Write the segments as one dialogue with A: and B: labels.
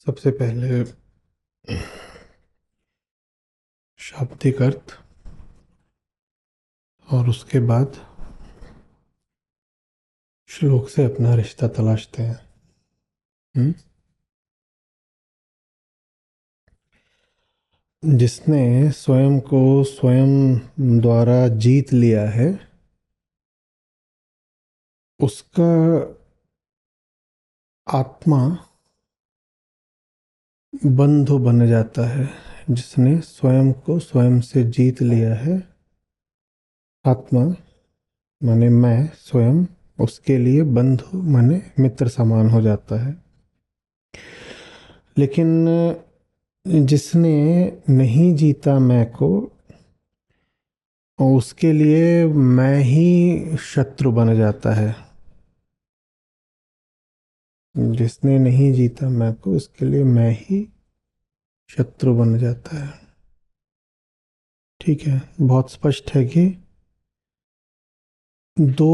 A: सबसे पहले शाब्दिक अर्थ और उसके बाद श्लोक से अपना रिश्ता तलाशते हैं। जिसने स्वयं को स्वयं द्वारा जीत लिया है उसका आत्मा बंधु बन जाता है। जिसने स्वयं को स्वयं से जीत लिया है, आत्मा माने मैं स्वयं, उसके लिए बंधु माने मित्र समान हो जाता है। लेकिन जिसने नहीं जीता मैं को, और उसके लिए मैं ही शत्रु बन जाता है। जिसने नहीं जीता मैं को, उसके लिए मैं ही शत्रु बन जाता है। ठीक है, बहुत स्पष्ट है कि दो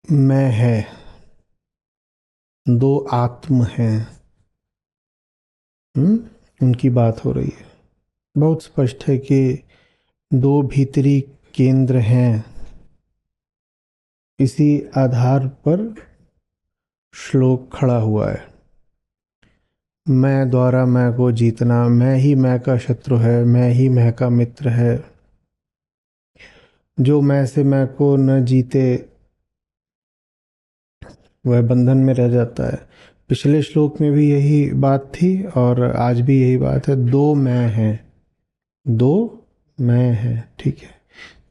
A: मैं है, दो आत्म हैं, उनकी बात हो रही है। बहुत स्पष्ट है कि दो भीतरी केंद्र हैं। इसी आधार पर श्लोक खड़ा हुआ है। मैं द्वारा मैं को जीतना, मैं ही मैं का शत्रु है, मैं ही मैं का मित्र है। जो मैं से मैं को न जीते वह बंधन में रह जाता है। पिछले श्लोक में भी यही बात थी और आज भी यही बात है। दो मैं हैं, दो मैं हैं। ठीक है,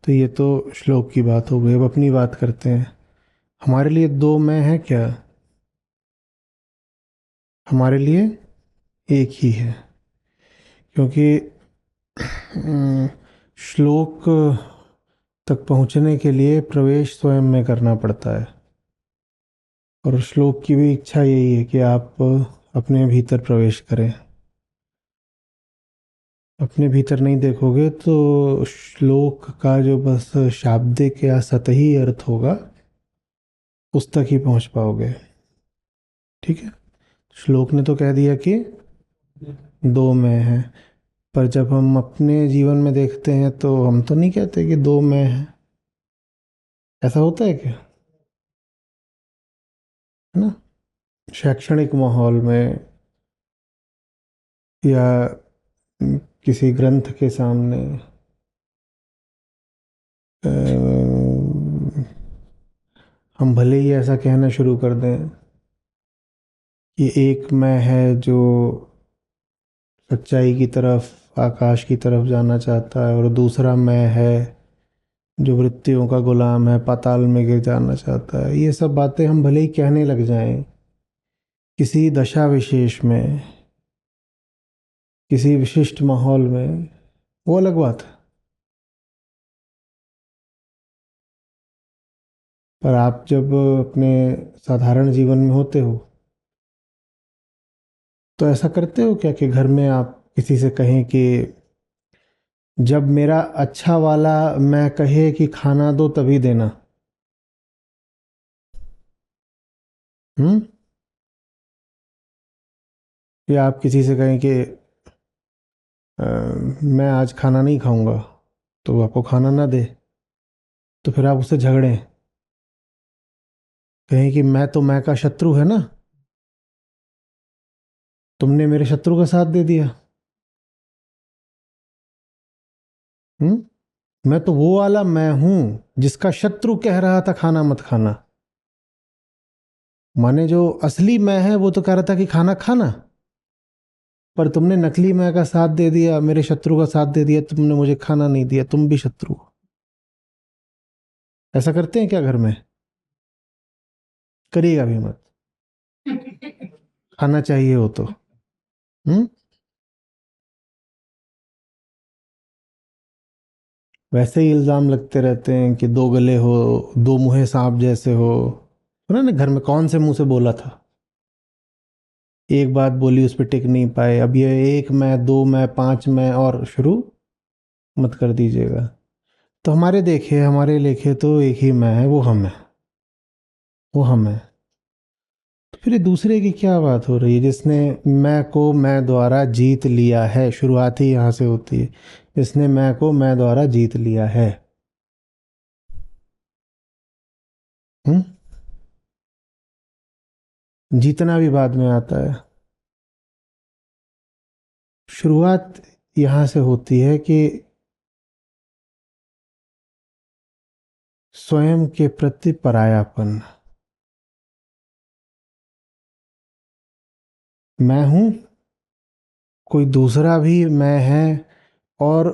A: तो ये तो श्लोक की बात हो गई। अब अपनी बात करते हैं। हमारे लिए दो मैं हैं क्या? हमारे लिए एक ही है, क्योंकि श्लोक तक पहुंचने के लिए प्रवेश स्वयं में करना पड़ता है। और श्लोक की भी इच्छा यही है कि आप अपने भीतर प्रवेश करें। अपने भीतर नहीं देखोगे तो श्लोक का जो बस शाब्दिक या सतही अर्थ होगा उस तक ही पहुंच पाओगे। ठीक है, श्लोक ने तो कह दिया कि दो मैं हैं, पर जब हम अपने जीवन में देखते हैं तो हम तो नहीं कहते कि दो मैं हैं। ऐसा होता है क्या? है ना? शैक्षणिक माहौल में या किसी ग्रंथ के सामने हम भले ही ऐसा कहना शुरू कर दें कि एक मैं है जो सच्चाई की तरफ, आकाश की तरफ जाना चाहता है, और दूसरा मैं है जो वृत्तियों का गुलाम है, पाताल में गिर जाना चाहता है। ये सब बातें हम भले ही कहने लग जाएं किसी दशा विशेष में, किसी विशिष्ट माहौल में, वो अलग बात है। पर आप जब अपने साधारण जीवन में होते हो तो ऐसा करते हो क्या कि घर में आप किसी से कहें कि जब मेरा अच्छा वाला मैं कहे कि खाना दो तभी देना? हम्म? या आप किसी से कहें कि मैं आज खाना नहीं खाऊंगा, तो वो आपको खाना ना दे, तो फिर आप उससे झगड़ें, कहें कि मैं तो मैं का शत्रु है ना, तुमने मेरे शत्रु का साथ दे दिया। मैं तो वो वाला मैं हूं जिसका शत्रु कह रहा था खाना मत खाना। माने जो असली मैं है वो तो कह रहा था कि खाना खाना, पर तुमने नकली मैं का साथ दे दिया, मेरे शत्रु का साथ दे दिया, तुमने मुझे खाना नहीं दिया, तुम भी शत्रु हो। ऐसा करते हैं क्या घर में? करिएगा भी मत, खाना चाहिए हो तो। हम्म? वैसे ही इल्जाम लगते रहते हैं कि दो गले हो, दो मुंहे सांप जैसे हो। सुना ना, घर में कौन से मुंह से बोला था? एक बात बोली, उस पर टिक नहीं पाए, अब ये एक मैं, दो मैं, पांच मैं, और शुरू मत कर दीजिएगा। तो हमारे देखे हमारे लेखे तो एक ही मैं है, वो हम है, वो हम है। फिर ये दूसरे की क्या बात हो रही है? जिसने मैं को मैं द्वारा जीत लिया है, शुरुआत ही यहाँ से होती है, जिसने मैं को मैं द्वारा जीत लिया है। जीतना भी बाद में आता है। शुरुआत यहाँ से होती है कि स्वयं के प्रति परायापन। मैं हूं, कोई दूसरा भी मैं है, और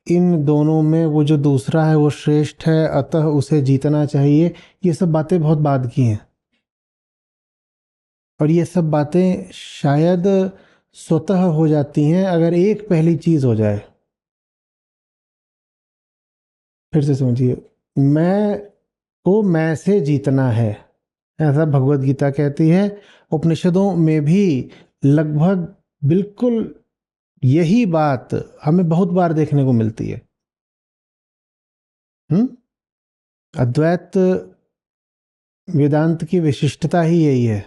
A: इन दोनों में वो जो दूसरा है वो श्रेष्ठ है, अतः उसे जीतना चाहिए। ये सब बातें बहुत बाद की हैं, और ये सब बातें शायद स्वतः हो जाती हैं अगर एक पहली चीज हो जाए। फिर से समझिए, मैं को मैं से जीतना है, ऐसा भगवत गीता कहती है। उपनिषदों में भी लगभग बिल्कुल यही बात हमें बहुत बार देखने को मिलती है। अद्वैत वेदांत की विशिष्टता ही यही है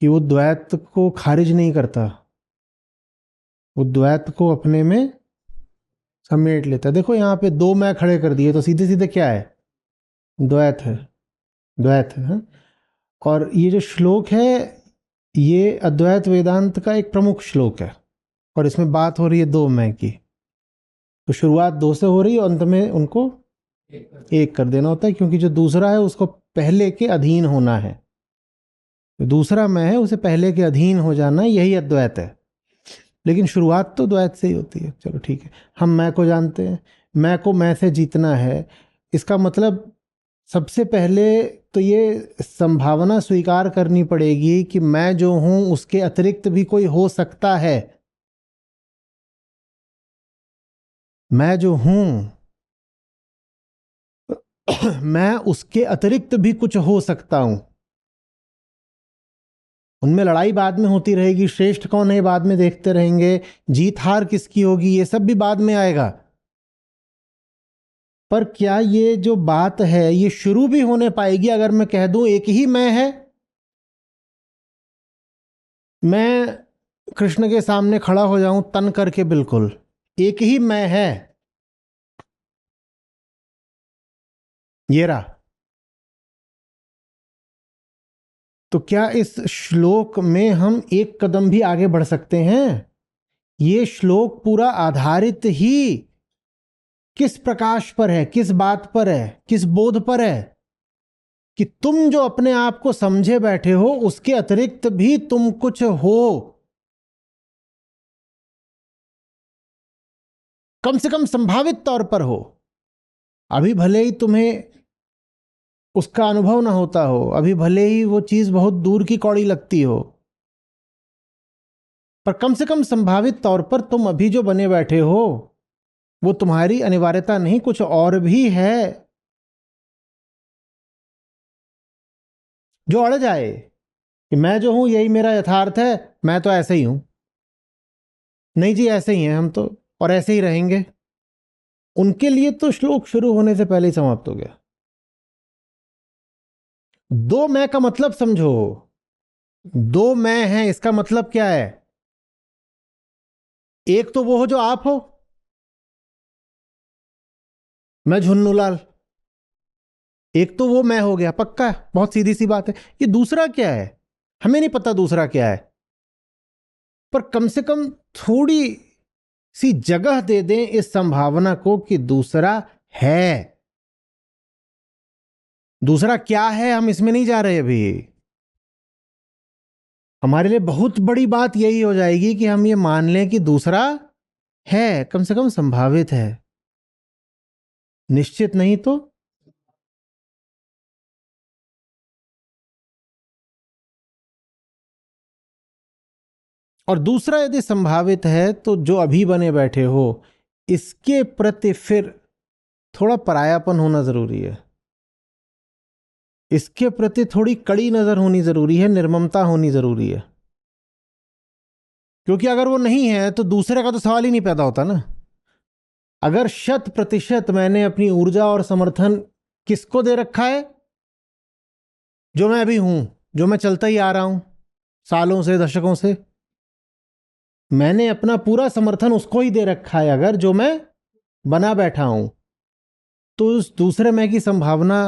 A: कि वो द्वैत को खारिज नहीं करता, वो द्वैत को अपने में समेट लेता है। देखो यहाँ पे दो मैं खड़े कर दिए तो सीधे सीधे क्या है? द्वैत है, द्वैत है, हाँ? और ये जो श्लोक है ये अद्वैत वेदांत का एक प्रमुख श्लोक है, और इसमें बात हो रही है दो मैं की। तो शुरुआत दो से हो रही है और अंत में उनको एक कर देना होता है, क्योंकि जो दूसरा है उसको पहले के अधीन होना है। जो दूसरा मैं है उसे पहले के अधीन हो जाना, यही अद्वैत है। लेकिन शुरुआत तो द्वैत से ही होती है। चलो ठीक है, हम मैं को जानते हैं, मैं को मैं से जीतना है। इसका मतलब सबसे पहले तो ये संभावना स्वीकार करनी पड़ेगी कि मैं जो हूं उसके अतिरिक्त भी कोई हो सकता है। मैं जो हूं मैं उसके अतिरिक्त भी कुछ हो सकता हूं। उनमें लड़ाई बाद में होती रहेगी, श्रेष्ठ कौन है बाद में देखते रहेंगे, जीत हार किसकी होगी ये सब भी बाद में आएगा। पर क्या ये जो बात है ये शुरू भी होने पाएगी अगर मैं कह दूं एक ही मैं है? मैं कृष्ण के सामने खड़ा हो जाऊं तन करके, बिल्कुल एक ही मैं है, ये रहा। तो क्या इस श्लोक में हम एक कदम भी आगे बढ़ सकते हैं? ये श्लोक पूरा आधारित ही किस प्रकाश पर है, किस बात पर है, किस बोध पर है? कि तुम जो अपने आप को समझे बैठे हो उसके अतिरिक्त भी तुम कुछ हो, कम से कम संभावित तौर पर हो। अभी भले ही तुम्हें उसका अनुभव ना होता हो, अभी भले ही वो चीज बहुत दूर की कौड़ी लगती हो, पर कम से कम संभावित तौर पर तुम अभी जो बने बैठे हो वो तुम्हारी अनिवार्यता नहीं, कुछ और भी है जो अड़ जाए कि मैं जो हूं यही मेरा यथार्थ है, मैं तो ऐसे ही हूं। नहीं जी, ऐसे ही हैं हम तो, और ऐसे ही रहेंगे। उनके लिए तो श्लोक शुरू होने से पहले ही समाप्त हो गया। दो मैं का मतलब समझो, दो मैं हैं इसका मतलब क्या है? एक तो वो हो जो आप हो, मैं झुन्नूलाल, एक तो वो मैं हो गया पक्का, बहुत सीधी सी बात है। ये दूसरा क्या है हमें नहीं पता, दूसरा क्या है, पर कम से कम थोड़ी सी जगह दे दें इस संभावना को कि दूसरा है। दूसरा क्या है हम इसमें नहीं जा रहे अभी। हमारे लिए बहुत बड़ी बात यही हो जाएगी कि हम ये मान लें कि दूसरा है, कम से कम संभावित है, निश्चित नहीं तो। और दूसरा यदि संभावित है तो जो अभी बने बैठे हो इसके प्रति फिर थोड़ा परायापन होना जरूरी है, इसके प्रति थोड़ी कड़ी नजर होनी जरूरी है, निर्ममता होनी जरूरी है। क्योंकि अगर वो नहीं है तो दूसरे का तो सवाल ही नहीं पैदा होता ना। अगर 100% मैंने अपनी ऊर्जा और समर्थन किसको दे रखा है? जो मैं अभी हूं, जो मैं चलता ही आ रहा हूं सालों से, दशकों से, मैंने अपना पूरा समर्थन उसको ही दे रखा है। अगर जो मैं बना बैठा हूं, तो उस दूसरे मैं की संभावना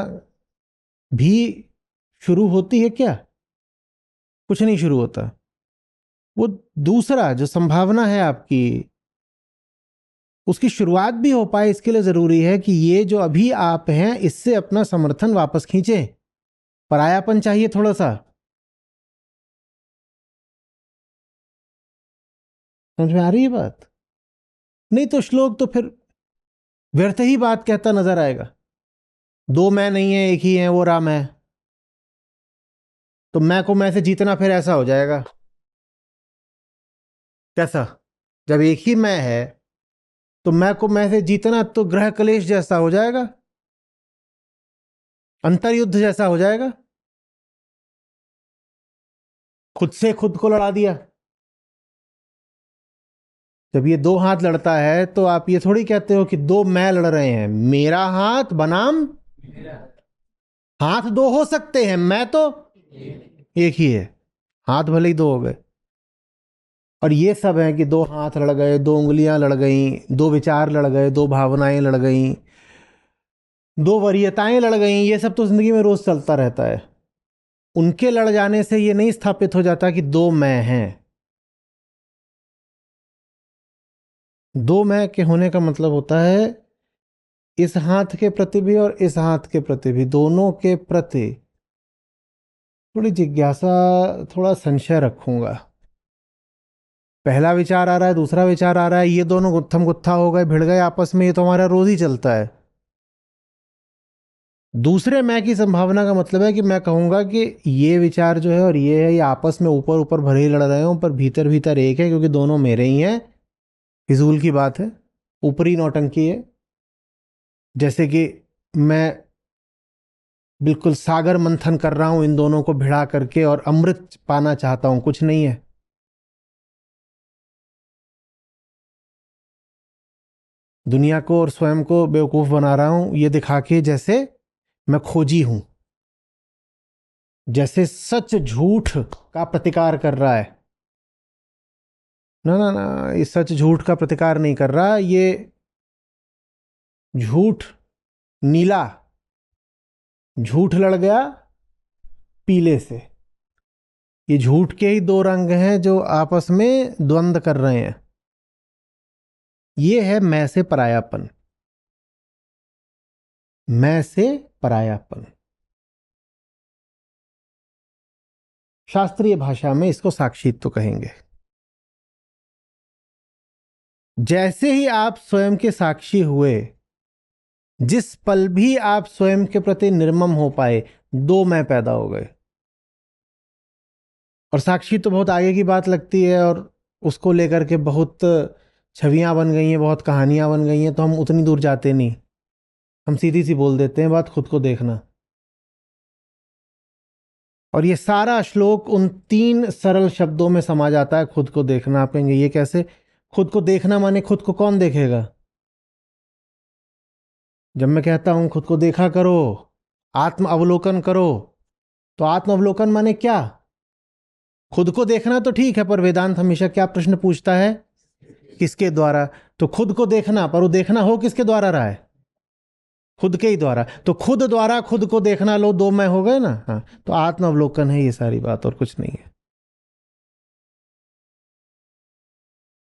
A: भी शुरू होती है क्या? कुछ नहीं शुरू होता। वो दूसरा जो संभावना है आपकी, उसकी शुरुआत भी हो पाए, इसके लिए जरूरी है कि ये जो अभी आप हैं, इससे अपना समर्थन वापस खींचे। परायापन चाहिए थोड़ा सा। समझ में आ रही है बात? नहीं तो श्लोक तो फिर व्यर्थ ही बात कहता नजर आएगा। दो मैं नहीं है, एक ही है, वो राम है। तो मैं को मैं से जीतना फिर ऐसा हो जाएगा। कैसा? जब एक ही मैं है तो मैं को मैं से जीतना तो ग्रह कलेश जैसा हो जाएगा, अंतर्युद्ध जैसा हो जाएगा। खुद से खुद को लड़ा दिया। जब ये दो हाथ लड़ता है तो आप ये थोड़ी कहते हो कि दो मैं लड़ रहे हैं, मेरा हाथ बनाम हाथ दो हो सकते हैं, मैं तो एक ही है। हाथ भले ही दो हो गए। और ये सब है कि दो हाथ लड़ गए, दो उंगलियां लड़ गई, दो विचार लड़ गए, दो भावनाएं लड़ गई, दो वरीयताएं लड़ गई। ये सब तो जिंदगी में रोज चलता रहता है। उनके लड़ जाने से ये नहीं स्थापित हो जाता कि दो मैं हैं। दो मैं के होने का मतलब होता है इस हाथ के प्रति भी और इस हाथ के प्रति भी, दोनों के प्रति थोड़ी जिज्ञासा, थोड़ा संशय रखूंगा। पहला विचार आ रहा है, दूसरा विचार आ रहा है, ये दोनों गुत्थम गुत्था हो गए, भिड़ गए आपस में, ये तो हमारा रोज ही चलता है। दूसरे मैं की संभावना का मतलब है कि मैं कहूंगा कि ये विचार जो है और ये है, ये आपस में ऊपर ऊपर भले ही लड़ रहे हो, पर भीतर भीतर एक है, क्योंकि दोनों मेरे ही हैं। फिजूल की बात है, ऊपरी नौटंकी है। जैसे कि मैं बिल्कुल सागर मंथन कर रहा हूं इन दोनों को भिड़ा करके और अमृत पाना चाहता हूं, कुछ नहीं है। दुनिया को और स्वयं को बेवकूफ बना रहा हूं ये दिखा के जैसे मैं खोजी हूं, जैसे सच झूठ का प्रतिकार कर रहा है। ना ना ना, ये सच झूठ का प्रतिकार नहीं कर रहा। ये झूठ नीला, झूठ लड़ गया पीले से। ये झूठ के ही दो रंग हैं जो आपस में द्वंद्व कर रहे हैं। ये है मैं से परायापन। मैं से परायापन, शास्त्रीय भाषा में इसको साक्षित्व कहेंगे। जैसे ही आप स्वयं के साक्षी हुए, जिस पल भी आप स्वयं के प्रति निर्मम हो पाए, दो मैं पैदा हो गए। और साक्षी तो बहुत आगे की बात लगती है और उसको लेकर के बहुत छवियां बन गई हैं, बहुत कहानियां बन गई हैं, तो हम उतनी दूर जाते नहीं। हम सीधी सी बोल देते हैं बात, खुद को देखना। और ये सारा श्लोक उन तीन सरल शब्दों में समा जाता है, खुद को देखना। आप कहेंगे ये कैसे? खुद को देखना माने खुद को कौन देखेगा? जब मैं कहता हूं खुद को देखा करो, आत्म अवलोकन करो, तो आत्म अवलोकन माने क्या? खुद को देखना तो ठीक है, पर वेदांत हमेशा क्या प्रश्न पूछता है? किसके द्वारा? तो खुद को देखना, पर वो देखना हो किसके द्वारा रहा है? खुद के ही द्वारा। तो खुद द्वारा खुद को देखना, लो दो मैं हो गए ना। हाँ, तो आत्म अवलोकन है ये सारी बात, और कुछ नहीं है।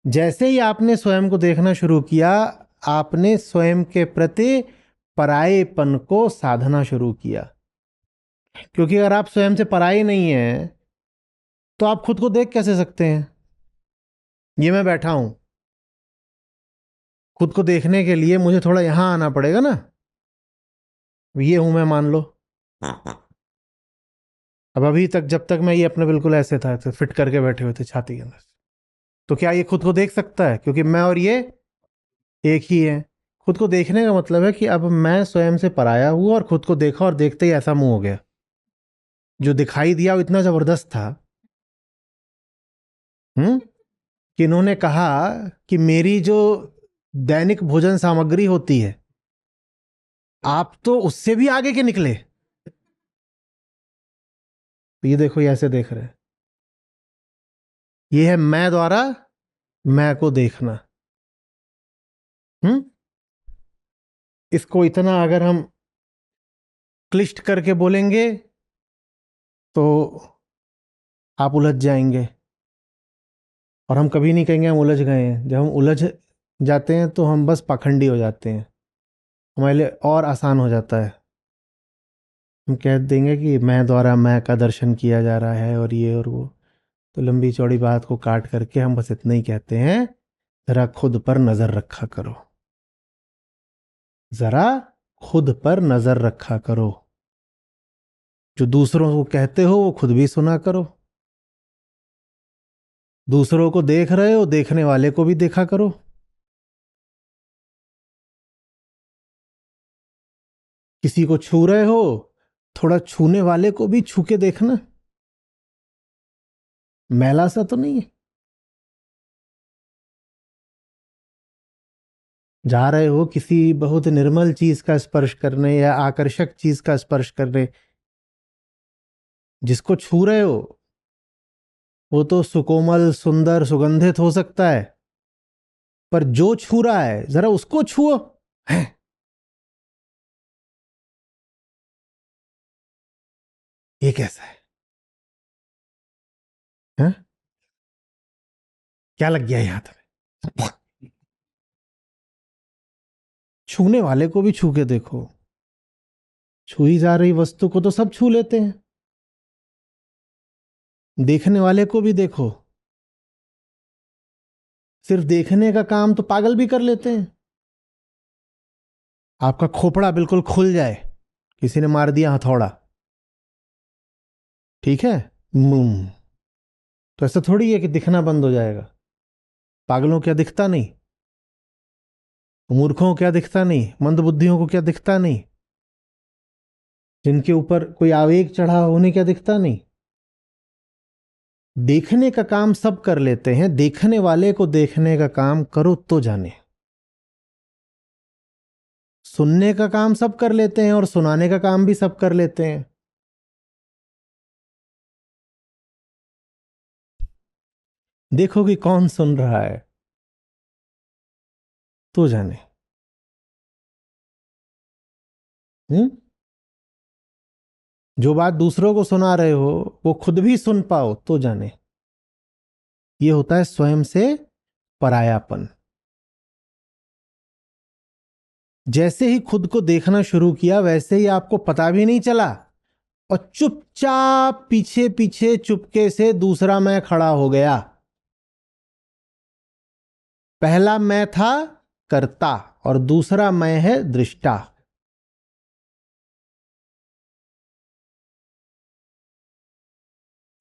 A: जैसे ही आपने स्वयं को देखना शुरू किया, आपने स्वयं के प्रति परायेपन को साधना शुरू किया। क्योंकि अगर आप स्वयं से पराये नहीं हैं तो आप खुद को देख कैसे सकते हैं? ये मैं बैठा हूं, खुद को देखने के लिए मुझे थोड़ा यहां आना पड़ेगा ना। ये हूं मैं, मान लो। अब अभी तक जब तक मैं ये अपने बिल्कुल ऐसे था, तो फिट करके बैठे हुए थे छाती के अंदर, तो क्या ये खुद को देख सकता है? क्योंकि मैं और ये एक ही है। खुद को देखने का मतलब है कि अब मैं स्वयं से पराया हुआ और खुद को देखा, और देखते ही ऐसा मुंह हो गया। जो दिखाई दिया वो इतना जबरदस्त था, कि इन्होंने कहा कि मेरी जो दैनिक भोजन सामग्री होती है, आप तो उससे भी आगे के निकले। तो ये देखो, ये ऐसे देख रहे हैं, ये है मैं द्वारा मैं को देखना। हम्म। इसको इतना अगर हम क्लिष्ट करके बोलेंगे तो आप उलझ जाएंगे, और हम कभी नहीं कहेंगे हम उलझ गए हैं। जब हम उलझ जाते हैं तो हम बस पाखंडी हो जाते हैं, हमारे लिए और आसान हो जाता है। हम कह देंगे कि मैं द्वारा मैं का दर्शन किया जा रहा है और ये और वो। तो लंबी चौड़ी बात को काट करके हम बस इतना ही कहते हैं, जरा खुद पर नजर रखा करो, जरा खुद पर नजर रखा करो। जो दूसरों को कहते हो वो खुद भी सुना करो। दूसरों को देख रहे हो, देखने वाले को भी देखा करो। किसी को छू रहे हो, थोड़ा छूने वाले को भी छू के देखना, मैला सा तो नहीं है। जा रहे हो किसी बहुत निर्मल चीज का स्पर्श करने या आकर्षक चीज का स्पर्श करने, जिसको छू रहे हो वो तो सुकोमल सुंदर सुगंधित हो सकता है, पर जो छू रहा है जरा उसको छुओ। हैं? ये कैसा है? हैं? क्या लग गया ये हाथ में? छूने वाले को भी छू के देखो। छुई जा रही वस्तु को तो सब छू लेते हैं, देखने वाले को भी देखो। सिर्फ देखने का काम तो पागल भी कर लेते हैं। आपका खोपड़ा बिल्कुल खुल जाए, किसी ने मार दिया हथौड़ा, ठीक है, तो ऐसा थोड़ी है कि दिखना बंद हो जाएगा। पागलों को क्या दिखता नहीं? मूर्खों को क्या दिखता नहीं? मंदबुद्धियों को क्या दिखता नहीं? जिनके ऊपर कोई आवेग चढ़ा हो उन्हें क्या दिखता नहीं? देखने का काम सब कर लेते हैं, देखने वाले को देखने का काम करो तो जाने। सुनने का काम सब कर लेते हैं और सुनाने का काम भी सब कर लेते हैं। देखो कि कौन सुन रहा है तो जाने। हम्म। जो बात दूसरों को सुना रहे हो वो खुद भी सुन पाओ तो जाने। ये होता है स्वयं से परायापन। जैसे ही खुद को देखना शुरू किया वैसे ही आपको पता भी नहीं चला, और चुपचाप पीछे पीछे चुपके से दूसरा मैं खड़ा हो गया। पहला मैं था कर्ता और दूसरा मैं है दृष्टा।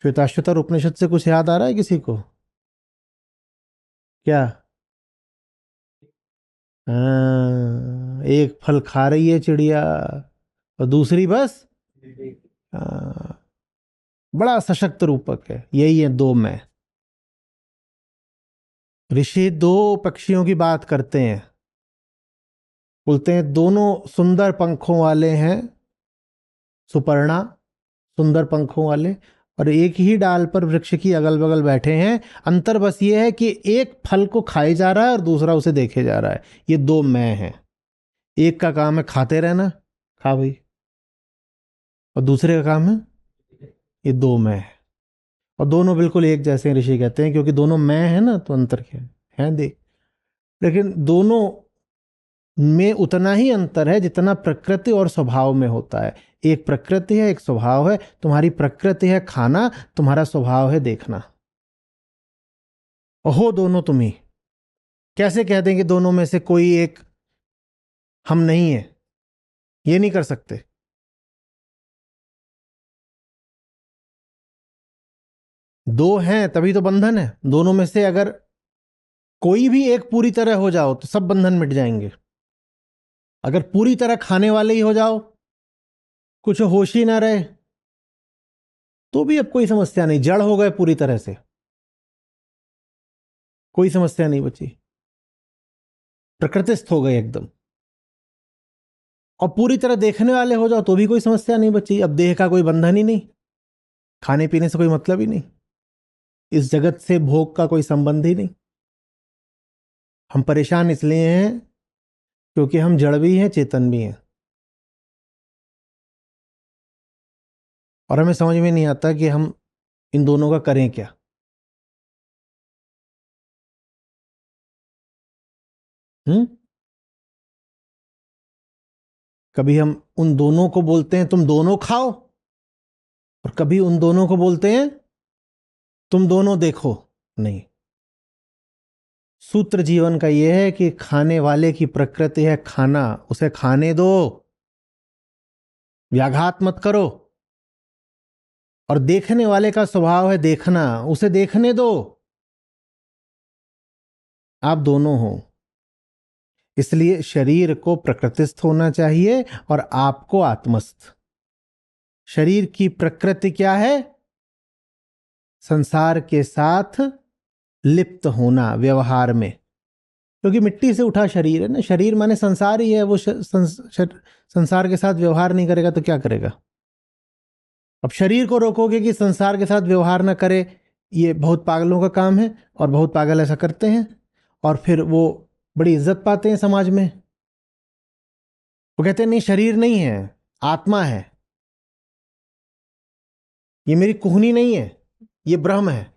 A: श्वेताश्वतर उपनिषद से कुछ याद आ रहा है किसी को? क्या? हाँ, एक फल खा रही है चिड़िया और दूसरी बस। हाँ, बड़ा सशक्त रूपक है, यही है दो मैं। ऋषि दो पक्षियों की बात करते हैं, बोलते हैं दोनों सुंदर पंखों वाले हैं, सुपर्णा, सुंदर पंखों वाले, और एक ही डाल पर वृक्ष की अगल बगल बैठे हैं। अंतर बस ये है कि एक फल को खाए जा रहा है और दूसरा उसे देखे जा रहा है। ये दो मैं हैं। एक का काम है खाते रहना, खा भाई, और दूसरे का काम है, ये दो मैं है। और दोनों बिल्कुल एक जैसे हैं, ऋषि कहते हैं, क्योंकि दोनों मैं है ना, तो अंतर क्या है देख। लेकिन दोनों में उतना ही अंतर है जितना प्रकृति और स्वभाव में होता है। एक प्रकृति है, एक स्वभाव है। तुम्हारी प्रकृति है खाना, तुम्हारा स्वभाव है देखना। और हो दोनों तुम ही। कैसे कह देंगे दोनों में से कोई एक हम नहीं है? ये नहीं कर सकते। दो हैं तभी तो बंधन है। दोनों में से अगर कोई भी एक पूरी तरह हो जाओ तो सब बंधन मिट जाएंगे। अगर पूरी तरह खाने वाले ही हो जाओ, कुछ होश ही ना रहे, तो भी अब कोई समस्या नहीं। जड़ हो गए पूरी तरह से, कोई समस्या नहीं बची, प्रकृतिस्थ हो गए एकदम। और पूरी तरह देखने वाले हो जाओ तो भी कोई समस्या नहीं बची, अब देह का कोई बंधन ही नहीं। खाने पीने से कोई मतलब ही नहीं, इस जगत से भोग का कोई संबंध ही नहीं। हम परेशान इसलिए हैं क्योंकि हम जड़ भी हैं, चेतन भी हैं, और हमें समझ में नहीं आता कि हम इन दोनों का करें क्या। कभी हम उन दोनों को बोलते हैं तुम दोनों खाओ, और कभी उन दोनों को बोलते हैं तुम दोनों देखो। नहीं, सूत्र जीवन का यह है कि खाने वाले की प्रकृति है खाना, उसे खाने दो, व्याघात मत करो। और देखने वाले का स्वभाव है देखना, उसे देखने दो। आप दोनों हो, इसलिए शरीर को प्रकृतिस्थ होना चाहिए और आपको आत्मस्थ। शरीर की प्रकृति क्या है? संसार के साथ लिप्त होना व्यवहार में, क्योंकि मिट्टी से उठा शरीर है ना। शरीर माने संसार ही है, वो संसार के साथ व्यवहार नहीं करेगा तो क्या करेगा? अब शरीर को रोकोगे कि संसार के साथ व्यवहार ना करे, ये बहुत पागलों का काम है, और बहुत पागल ऐसा करते हैं, और फिर वो बड़ी इज्जत पाते हैं समाज में। वो कहते हैं नहीं, शरीर नहीं है, आत्मा है, ये मेरी कुहनी नहीं है, ये ब्रह्म है।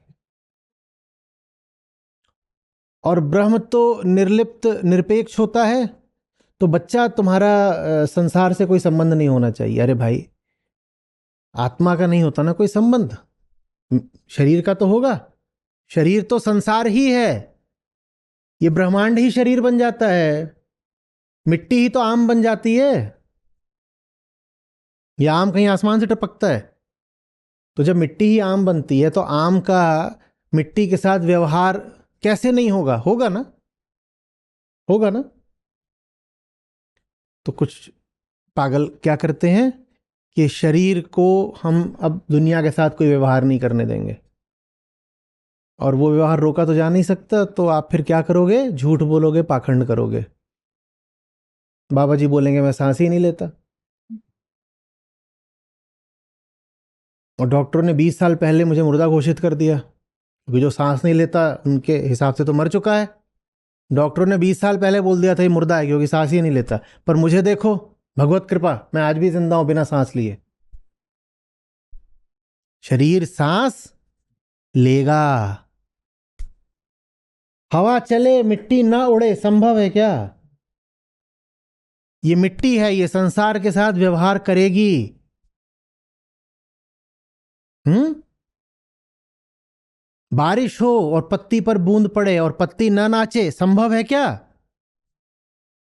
A: और ब्रह्म तो निर्लिप्त निरपेक्ष होता है, तो बच्चा तुम्हारा संसार से कोई संबंध नहीं होना चाहिए। अरे भाई, आत्मा का नहीं होता ना कोई संबंध, शरीर का तो होगा। शरीर तो संसार ही है, ये ब्रह्मांड ही शरीर बन जाता है। मिट्टी ही तो आम बन जाती है, ये आम कहीं आसमान से टपकता है? तो जब मिट्टी ही आम बनती है तो आम का मिट्टी के साथ व्यवहार कैसे नहीं होगा? होगा ना, होगा ना। तो कुछ पागल क्या करते हैं कि शरीर को हम अब दुनिया के साथ कोई व्यवहार नहीं करने देंगे, और वो व्यवहार रोका तो जा नहीं सकता, तो आप फिर क्या करोगे? झूठ बोलोगे, पाखंड करोगे। बाबा जी बोलेंगे मैं सांस ही नहीं लेता, और डॉक्टरों ने 20 साल पहले मुझे मुर्दा घोषित कर दिया, क्योंकि जो सांस नहीं लेता उनके हिसाब से तो मर चुका है। डॉक्टरों ने 20 साल पहले बोल दिया था ये मुर्दा है क्योंकि सांस ही नहीं लेता, पर मुझे देखो, भगवत कृपा, मैं आज भी जिंदा हूं बिना सांस लिए। शरीर सांस लेगा, हवा चले मिट्टी ना उड़े, संभव है क्या? ये मिट्टी है, ये संसार के साथ व्यवहार करेगी। बारिश हो और पत्ती पर बूंद पड़े और पत्ती ना नाचे, संभव है क्या?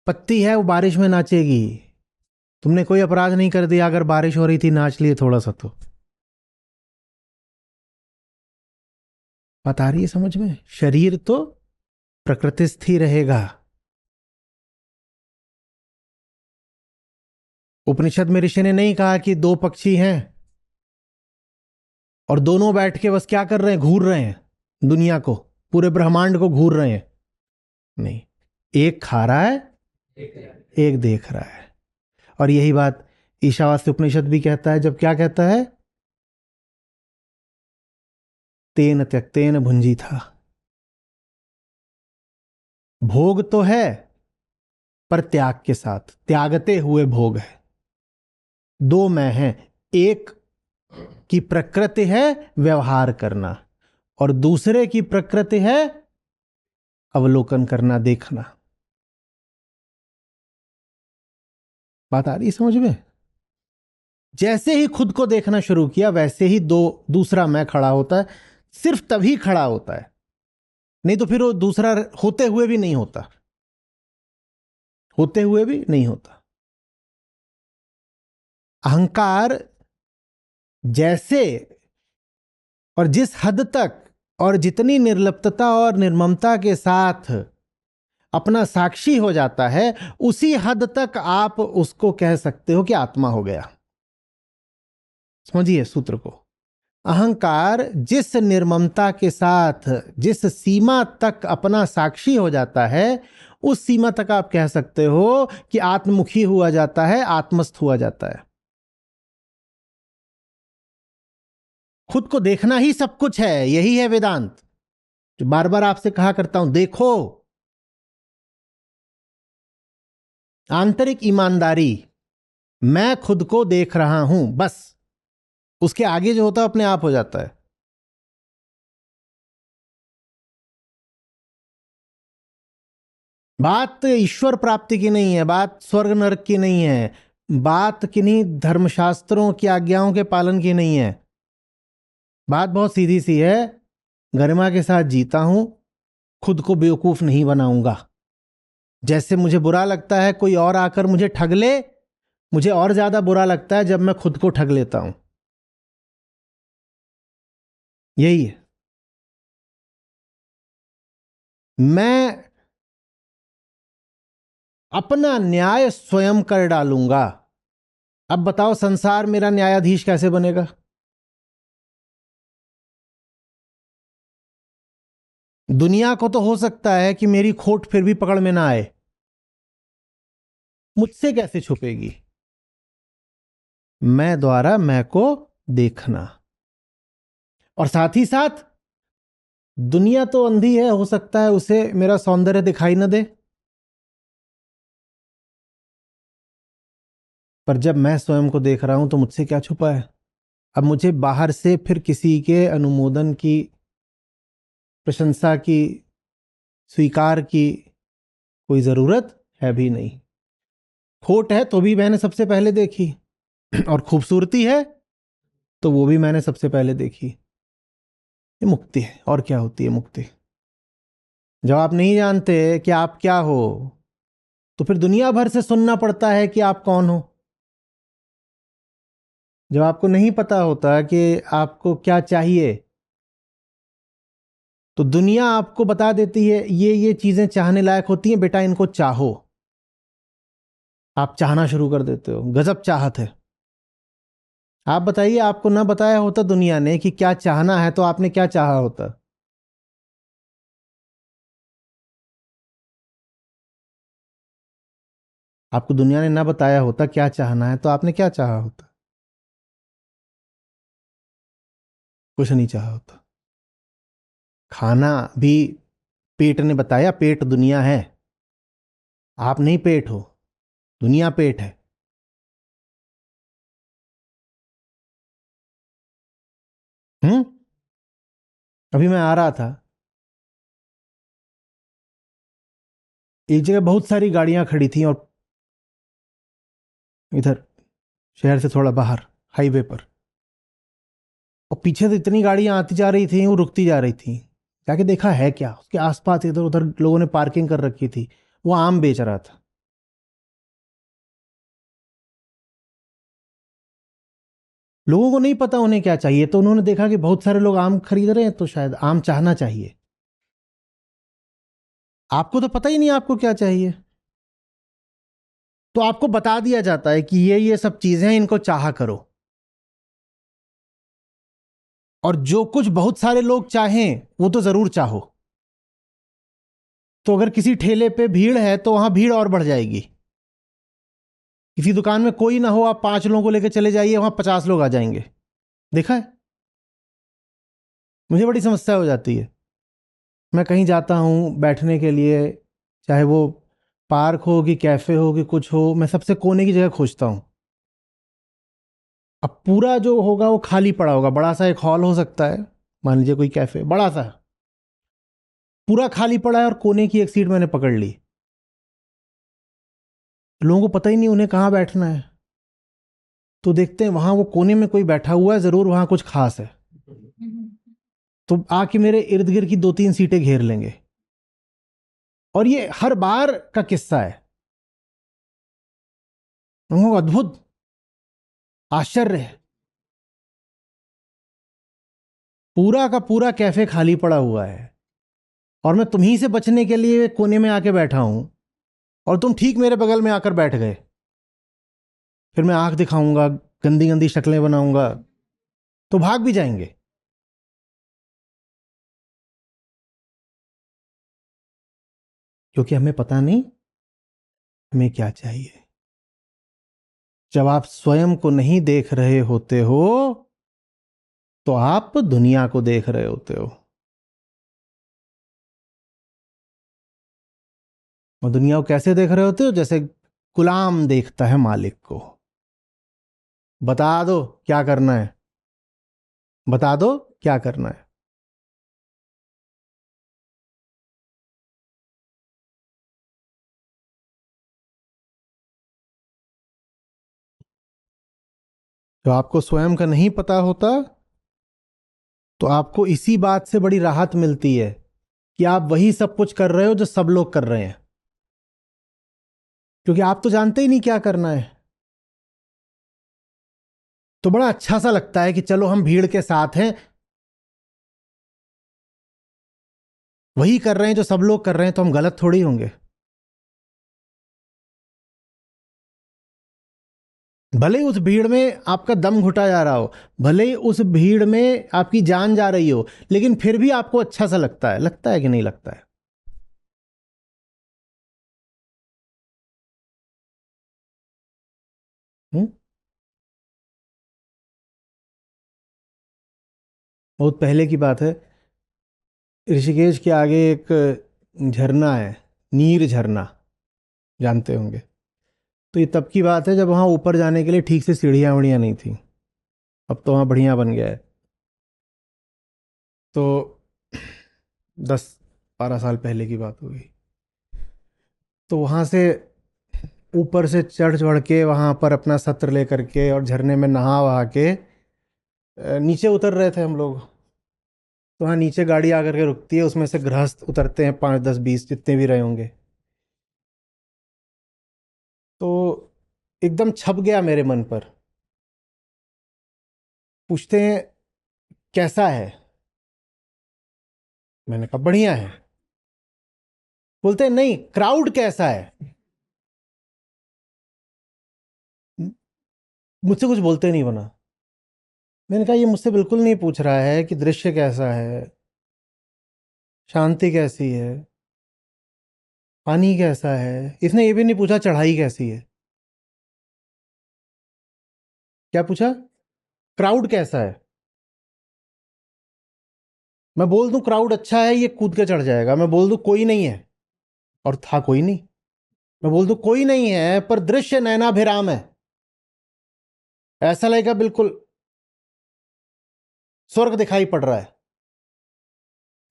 A: पत्ती है, वो बारिश में नाचेगी। तुमने कोई अपराध नहीं कर दिया, अगर बारिश हो रही थी नाच लिए थोड़ा सा तो। बात आ रही है समझ में? शरीर तो प्रकृतिस्थ ही रहेगा। उपनिषद में ऋषि ने नहीं कहा कि दो पक्षी हैं और दोनों बैठ के बस क्या कर रहे हैं? घूर रहे हैं दुनिया को, पूरे ब्रह्मांड को घूर रहे हैं। नहीं, एक खा रहा है, एक देख रहा है। और यही बात ईशावास्य उपनिषद भी कहता है, जब क्या कहता है? तेन त्यक्तेन भुंजी था। भोग तो है पर त्याग के साथ, त्यागते हुए भोग है। दो मैं हैं, एक की प्रकृति है व्यवहार करना, और दूसरे की प्रकृति है अवलोकन करना, देखना। बात आ रही समझ में? जैसे ही खुद को देखना शुरू किया, वैसे ही दूसरा मैं खड़ा होता है। सिर्फ तभी खड़ा होता है, नहीं तो फिर वो दूसरा होते हुए भी नहीं होता, होते हुए भी नहीं होता। अहंकार जैसे और जिस हद तक और जितनी निर्लिप्तता और निर्ममता के साथ अपना साक्षी हो जाता है, उसी हद तक आप उसको कह सकते हो कि आत्मा हो गया। समझिए सूत्र को। अहंकार जिस निर्ममता के साथ, जिस सीमा तक अपना साक्षी हो जाता है, उस सीमा तक आप कह सकते हो कि आत्ममुखी हुआ जाता है, आत्मस्थ हुआ जाता है। खुद को देखना ही सब कुछ है। यही है वेदांत, जो बार बार आपसे कहा करता हूं, देखो। आंतरिक ईमानदारी, मैं खुद को देख रहा हूं, बस। उसके आगे जो होता है अपने आप हो जाता है। बात ईश्वर प्राप्ति की नहीं है, बात स्वर्ग नरक की नहीं है, बात किन्हीं धर्मशास्त्रों की आज्ञाओं के पालन की नहीं है। बात बहुत सीधी सी है, गरिमा के साथ जीता हूं, खुद को बेवकूफ नहीं बनाऊंगा। जैसे मुझे बुरा लगता है कोई और आकर मुझे ठग ले, मुझे और ज्यादा बुरा लगता है जब मैं खुद को ठग लेता हूं। यही है। मैं अपना न्याय स्वयं कर डालूंगा। अब बताओ, संसार मेरा न्यायाधीश कैसे बनेगा? दुनिया को तो हो सकता है कि मेरी खोट फिर भी पकड़ में ना आए, मुझसे कैसे छुपेगी? मैं द्वारा मैं को देखना। और साथ ही साथ दुनिया तो अंधी है, हो सकता है उसे मेरा सौंदर्य दिखाई न दे, पर जब मैं स्वयं को देख रहा हूं तो मुझसे क्या छुपा है? अब मुझे बाहर से फिर किसी के अनुमोदन की, प्रशंसा की, स्वीकार की कोई जरूरत है भी नहीं। खोट है तो भी मैंने सबसे पहले देखी, और खूबसूरती है तो वो भी मैंने सबसे पहले देखी। ये मुक्ति है। और क्या होती है मुक्ति? जब आप नहीं जानते कि आप क्या हो, तो फिर दुनिया भर से सुनना पड़ता है कि आप कौन हो। जब आपको नहीं पता होता कि आपको क्या चाहिए, तो दुनिया आपको बता देती है ये चीजें चाहने लायक होती हैं, बेटा इनको चाहो। आप चाहना शुरू कर देते हो। गजब चाहत है। आप बताइए, आपको ना बताया होता दुनिया ने कि क्या चाहना है, तो आपने क्या चाहा होता? आपको दुनिया ने ना बताया होता क्या चाहना है, तो आपने क्या चाहा होता? कुछ नहीं चाहा होता। खाना भी पेट ने बताया, पेट दुनिया है। आप नहीं पेट हो, दुनिया पेट है। हम्म। अभी मैं आ रहा था, एक जगह बहुत सारी गाड़ियां खड़ी थी, और इधर शहर से थोड़ा बाहर हाईवे पर, और पीछे से इतनी गाड़ियां आती जा रही थी, वो रुकती जा रही थी। जाके देखा है क्या, उसके आसपास इधर उधर लोगों ने पार्किंग कर रखी थी। वो आम बेच रहा था। लोगों को नहीं पता उन्हें क्या चाहिए, तो उन्होंने देखा कि बहुत सारे लोग आम खरीद रहे हैं, तो शायद आम चाहना चाहिए। आपको तो पता ही नहीं आपको क्या चाहिए, तो आपको बता दिया जाता है कि ये सब चीजें हैं, इनको चाहा करो। और जो कुछ बहुत सारे लोग चाहें वो तो जरूर चाहो। तो अगर किसी ठेले पे भीड़ है तो वहां भीड़ और बढ़ जाएगी। किसी दुकान में कोई ना हो, आप 5 लोगों को लेकर चले जाइए, वहां 50 लोग आ जाएंगे। देखा है? मुझे बड़ी समस्या हो जाती है। मैं कहीं जाता हूं बैठने के लिए, चाहे वो पार्क हो कि कैफे हो कि कुछ हो, मैं सबसे कोने की जगह खोजता हूं। अब पूरा जो होगा वो खाली पड़ा होगा। बड़ा सा एक हॉल हो सकता है, मान लीजिए कोई कैफे बड़ा सा, पूरा खाली पड़ा है, और कोने की एक सीट मैंने पकड़ ली। लोगों को पता ही नहीं उन्हें कहाँ बैठना है, तो देखते हैं वहां वो कोने में कोई बैठा हुआ है, जरूर वहां कुछ खास है, तो आके मेरे इर्द गिर्द की 2-3 सीटें घेर लेंगे। और ये हर बार का किस्सा है। लोगों को अद्भुत आश्चर्य है, पूरा का पूरा कैफे खाली पड़ा हुआ है, और मैं तुम्ही से बचने के लिए कोने में आके बैठा हूं, और तुम ठीक मेरे बगल में आकर बैठ गए। फिर मैं आंख दिखाऊंगा, गंदी गंदी शक्लें बनाऊंगा, तो भाग भी जाएंगे। क्योंकि हमें पता नहीं हमें क्या चाहिए। जब आप स्वयं को नहीं देख रहे होते हो, तो आप दुनिया को देख रहे होते हो, और दुनिया को कैसे देख रहे होते हो? जैसे गुलाम देखता है मालिक को। बता दो क्या करना है, बता दो क्या करना है। जो आपको स्वयं का नहीं पता होता, तो आपको इसी बात से बड़ी राहत मिलती है कि आप वही सब कुछ कर रहे हो जो सब लोग कर रहे हैं, क्योंकि आप तो जानते ही नहीं क्या करना है। तो बड़ा अच्छा सा लगता है कि चलो हम भीड़ के साथ हैं, वही कर रहे हैं जो सब लोग कर रहे हैं, तो हम गलत थोड़ी होंगे। भले ही उस भीड़ में आपका दम घुटा जा रहा हो, भले ही उस भीड़ में आपकी जान जा रही हो, लेकिन फिर भी आपको अच्छा सा लगता है। लगता है कि नहीं लगता है? हुँ? बहुत पहले की बात है, ऋषिकेश के आगे एक झरना है, नीर झरना, जानते होंगे। तो ये तब की बात है जब वहाँ ऊपर जाने के लिए ठीक से सीढ़ियाँ वीढ़ियाँ नहीं थी। अब तो वहाँ बढ़िया बन गया है। तो 10-12 साल पहले की बात होगी। तो वहाँ से ऊपर से चढ़ चढ़ के वहाँ पर अपना सत्र लेकर के और झरने में नहा वहा के नीचे उतर रहे थे हम लोग। तो वहाँ नीचे गाड़ी आकर के रुकती है, उसमें से गृहस्थ उतरते हैं, 5, 10, 20 जितने भी रहे होंगे। तो एकदम छप गया मेरे मन पर। पूछते हैं कैसा है? मैंने कहा बढ़िया है। बोलते हैं नहीं, क्राउड कैसा है? मुझसे कुछ बोलते नहीं बना। मैंने कहा ये मुझसे बिल्कुल नहीं पूछ रहा है कि दृश्य कैसा है, शांति कैसी है, पानी कैसा है। इसने ये भी नहीं पूछा चढ़ाई कैसी है। क्या पूछा? क्राउड कैसा है। मैं बोल दूं क्राउड अच्छा है, ये कूद के चढ़ जाएगा। मैं बोल दूं कोई नहीं है, और था कोई नहीं। मैं बोल दूं कोई नहीं है पर दृश्य नयनाभिराम है, ऐसा लगेगा बिल्कुल स्वर्ग दिखाई पड़ रहा है।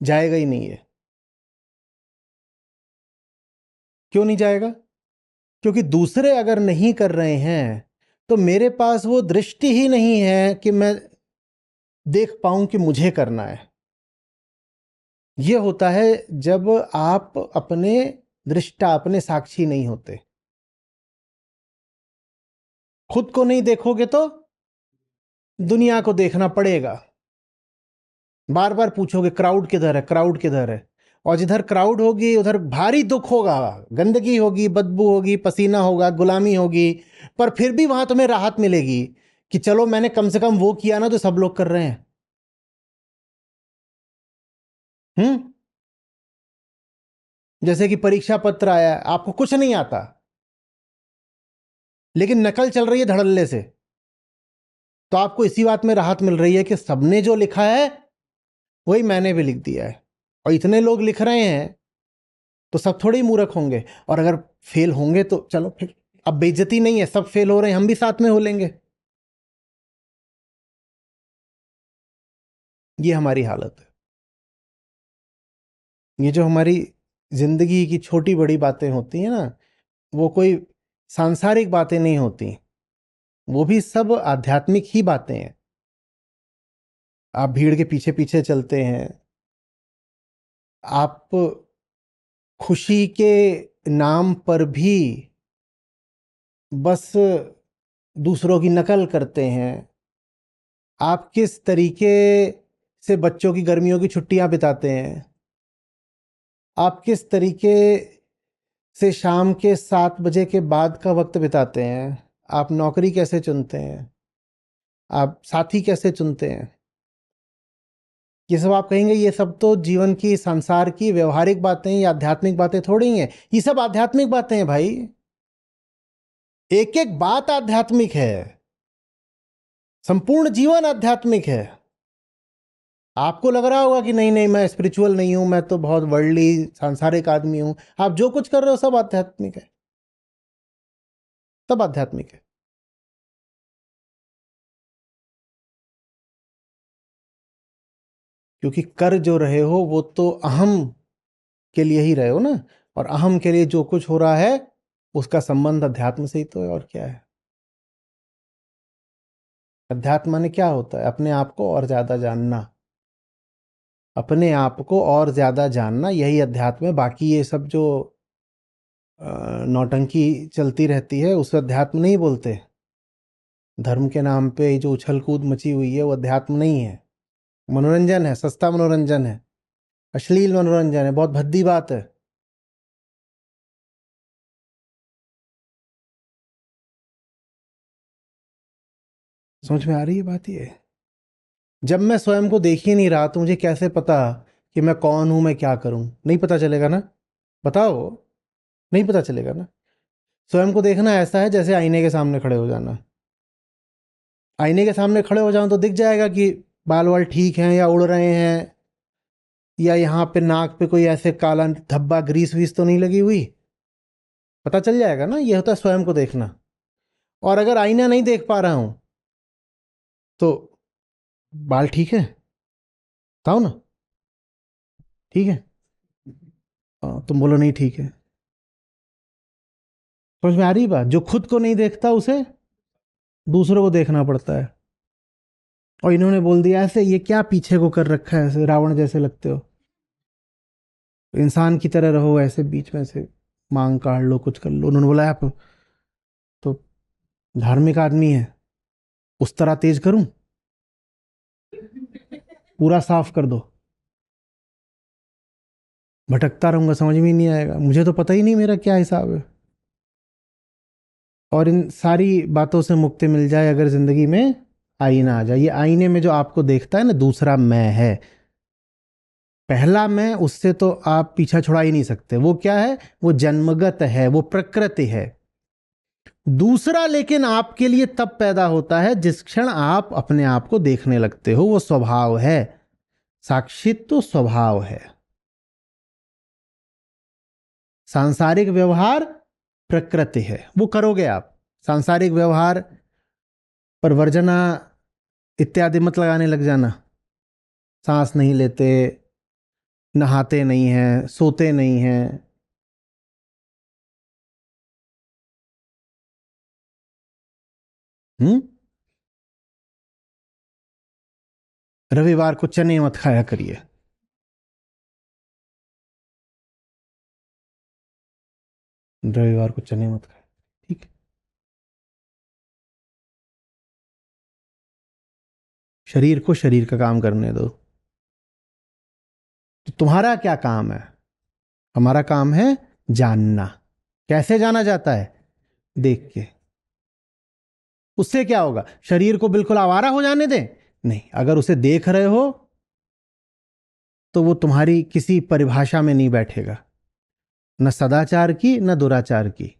A: जाएगा ही नहीं है। क्यों नहीं जाएगा? क्योंकि दूसरे अगर नहीं कर रहे हैं तो मेरे पास वो दृष्टि ही नहीं है कि मैं देख पाऊं कि मुझे करना है। ये होता है जब आप अपने दृष्टा, अपने साक्षी नहीं होते। खुद को नहीं देखोगे तो दुनिया को देखना पड़ेगा। बार बार पूछोगे क्राउड किधर है, क्राउड किधर है। और जिधर क्राउड होगी उधर भारी दुख होगा, गंदगी होगी, बदबू होगी, पसीना होगा, गुलामी होगी। पर फिर भी वहां तुम्हें राहत मिलेगी कि चलो मैंने कम से कम वो किया ना जो सब लोग कर रहे हैं। हम्म। जैसे कि परीक्षा पत्र आया, आपको कुछ नहीं आता, लेकिन नकल चल रही है धड़ल्ले से, तो आपको इसी बात में राहत मिल रही है कि सबने जो लिखा है वही मैंने भी लिख दिया है। और इतने लोग लिख रहे हैं तो सब थोड़े ही मूर्ख होंगे। और अगर फेल होंगे तो चलो फिर, अब बेइज्जती नहीं है, सब फेल हो रहे हैं, हम भी साथ में हो लेंगे। ये हमारी हालत है। ये जो हमारी जिंदगी की छोटी बड़ी बातें होती हैं ना, वो कोई सांसारिक बातें नहीं होती, वो भी सब आध्यात्मिक ही बातें हैं। आप भीड़ के पीछे पीछे चलते हैं, आप खुशी के नाम पर भी बस दूसरों की नकल करते हैं। आप किस तरीके से बच्चों की गर्मियों की छुट्टियां बिताते हैं, आप किस तरीके से शाम के 7 बजे के बाद का वक्त बिताते हैं, आप नौकरी कैसे चुनते हैं, आप साथी कैसे चुनते हैं, ये सब आप कहेंगे ये सब तो जीवन की, संसार की व्यवहारिक बातें या आध्यात्मिक बातें थोड़ी हैं। ये सब आध्यात्मिक बातें हैं भाई, एक एक बात आध्यात्मिक है, संपूर्ण जीवन आध्यात्मिक है। आपको लग रहा होगा कि नहीं नहीं मैं स्पिरिचुअल नहीं हूं, मैं तो बहुत वर्ल्डली सांसारिक आदमी हूं। आप जो कुछ कर रहे हो सब आध्यात्मिक है, सब आध्यात्मिक है। क्योंकि कर जो रहे हो वो तो अहम के लिए ही रहे हो ना, और अहम के लिए जो कुछ हो रहा है उसका संबंध अध्यात्म से ही तो है, और क्या है। अध्यात्म माने क्या होता है? अपने आप को और ज्यादा जानना, अपने आप को और ज्यादा जानना, यही अध्यात्म है। बाकी ये सब जो नौटंकी चलती रहती है उसे अध्यात्म नहीं बोलते। धर्म के नाम पे जो उछल कूद मची हुई है वो अध्यात्म नहीं है, मनोरंजन है, सस्ता मनोरंजन है, अश्लील मनोरंजन है, बहुत भद्दी बात है। समझ में आ रही है बात? ये जब मैं स्वयं को देख ही नहीं रहा तो मुझे कैसे पता कि मैं कौन हूं, मैं क्या करूं? नहीं पता चलेगा ना, बताओ, नहीं पता चलेगा ना। स्वयं को देखना ऐसा है जैसे आईने के सामने खड़े हो जाना। आईने के सामने खड़े हो जाऊं तो दिख जाएगा कि बाल वाल ठीक हैं या उड़ रहे हैं, या यहाँ पे नाक पे कोई ऐसे काला धब्बा ग्रीस वीस तो नहीं लगी हुई, पता चल जाएगा ना। ये होता है स्वयं को देखना। और अगर आईना नहीं देख पा रहा हूं तो बाल ठीक है, बताओ ना, ठीक है? तुम बोलो नहीं ठीक है। समझ में आ रही बात? जो खुद को नहीं देखता उसे दूसरों को देखना पड़ता है। और इन्होंने बोल दिया ऐसे, ये क्या पीछे को कर रखा है, ऐसे रावण जैसे लगते हो, इंसान की तरह रहो, ऐसे बीच में से मांग काट लो, कुछ कर लो। उन्होंने बोला आप तो धार्मिक आदमी है, उस तरह तेज करूं, पूरा साफ कर दो, भटकता रहूंगा, समझ में ही नहीं आएगा, मुझे तो पता ही नहीं मेरा क्या हिसाब है। और इन सारी बातों से मुक्ति मिल जाए अगर जिंदगी में आईना आ जाए। ये आईने में जो आपको देखता है ना, दूसरा मैं है। पहला मैं, उससे तो आप पीछा छुड़ा ही नहीं सकते। वो क्या है? वो जन्मगत है, वो प्रकृति है। दूसरा लेकिन आपके लिए तब पैदा होता है जिस क्षण आप अपने आप को देखने लगते हो। वो स्वभाव है, साक्षित्व तो स्वभाव है। सांसारिक व्यवहार प्रकृति है, वो करोगे आप। सांसारिक व्यवहार पर वर्जना इत्यादि मत लगाने लग जाना। सांस नहीं लेते, नहाते नहीं हैं, सोते नहीं हैं। हम्म। रविवार को चने मत खाया करिए। रविवार को चने मत खाए, ठीक है? शरीर को शरीर का काम करने दो। तो तुम्हारा क्या काम है? हमारा काम है जानना। कैसे जाना जाता है? देख के। उससे क्या होगा? शरीर को बिल्कुल आवारा हो जाने दें? नहीं, अगर उसे देख रहे हो तो वो तुम्हारी किसी परिभाषा में नहीं बैठेगा, न सदाचार की न दुराचार की।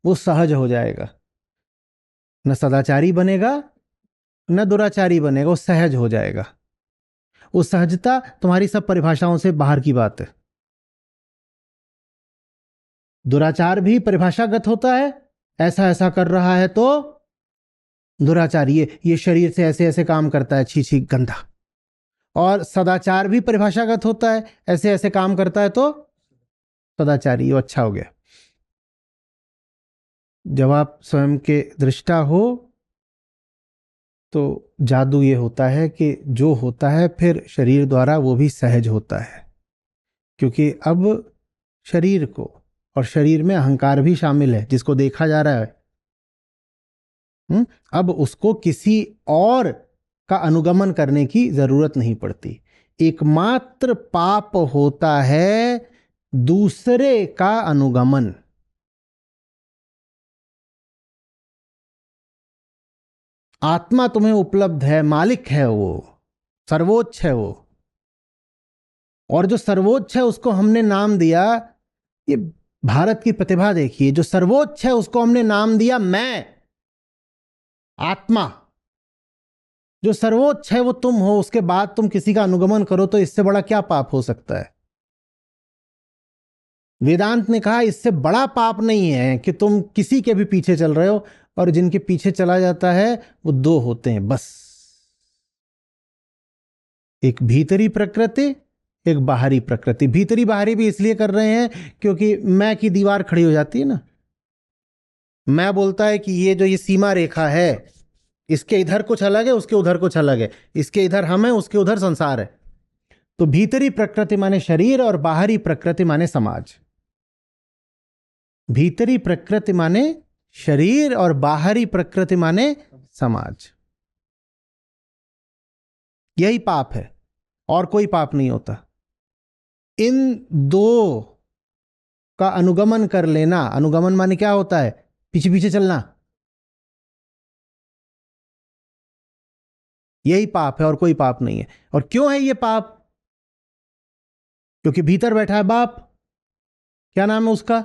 A: वो सहज हो जाएगा, न सदाचारी बनेगा न दुराचारी बनेगा, वो सहज हो जाएगा। वो सहजता तुम्हारी सब परिभाषाओं से बाहर की बात है। दुराचार भी परिभाषागत होता है, ऐसा ऐसा कर रहा है तो दुराचार, ये शरीर से ऐसे ऐसे काम करता है, छी छी गंदा। और सदाचार भी परिभाषागत होता है, ऐसे ऐसे काम करता है तो सदाचारी, वो अच्छा हो गया। जब आप स्वयं के दृष्टा हो तो जादू ये होता है कि जो होता है फिर शरीर द्वारा वो भी सहज होता है। क्योंकि अब शरीर को, और शरीर में अहंकार भी शामिल है जिसको देखा जा रहा है, अब उसको किसी और का अनुगमन करने की जरूरत नहीं पड़ती। एकमात्र पाप होता है दूसरे का अनुगमन। आत्मा तुम्हें उपलब्ध है, मालिक है, वो सर्वोच्च है वो। और जो सर्वोच्च है उसको हमने नाम दिया, ये भारत की प्रतिभा देखिए, जो सर्वोच्च है उसको हमने नाम दिया मैं, आत्मा। जो सर्वोच्च है वो तुम हो, उसके बाद तुम किसी का अनुगमन करो तो इससे बड़ा क्या पाप हो सकता है? वेदांत ने कहा इससे बड़ा पाप नहीं है कि तुम किसी के भी पीछे चल रहे हो, और जिनके पीछे चला जाता है वो दो होते हैं बस, एक भीतरी प्रकृति, एक बाहरी प्रकृति। भीतरी बाहरी भी इसलिए कर रहे हैं क्योंकि मैं की दीवार खड़ी हो जाती है ना। मैं बोलता है कि ये सीमा रेखा है, इसके इधर कुछ अलग है, उसके उधर कुछ अलग है, इसके इधर हम है, उसके उधर संसार है। तो भीतरी प्रकृति माने शरीर और बाहरी प्रकृति माने समाज। भीतरी प्रकृति माने शरीर और बाहरी प्रकृति माने समाज। यही पाप है, और कोई पाप नहीं होता। इन दो का अनुगमन कर लेना, अनुगमन माने क्या होता है? पीछे पीछे चलना, यही पाप है और कोई पाप नहीं है। और क्यों है ये पाप? क्योंकि भीतर बैठा है बाप, क्या नाम है उसका?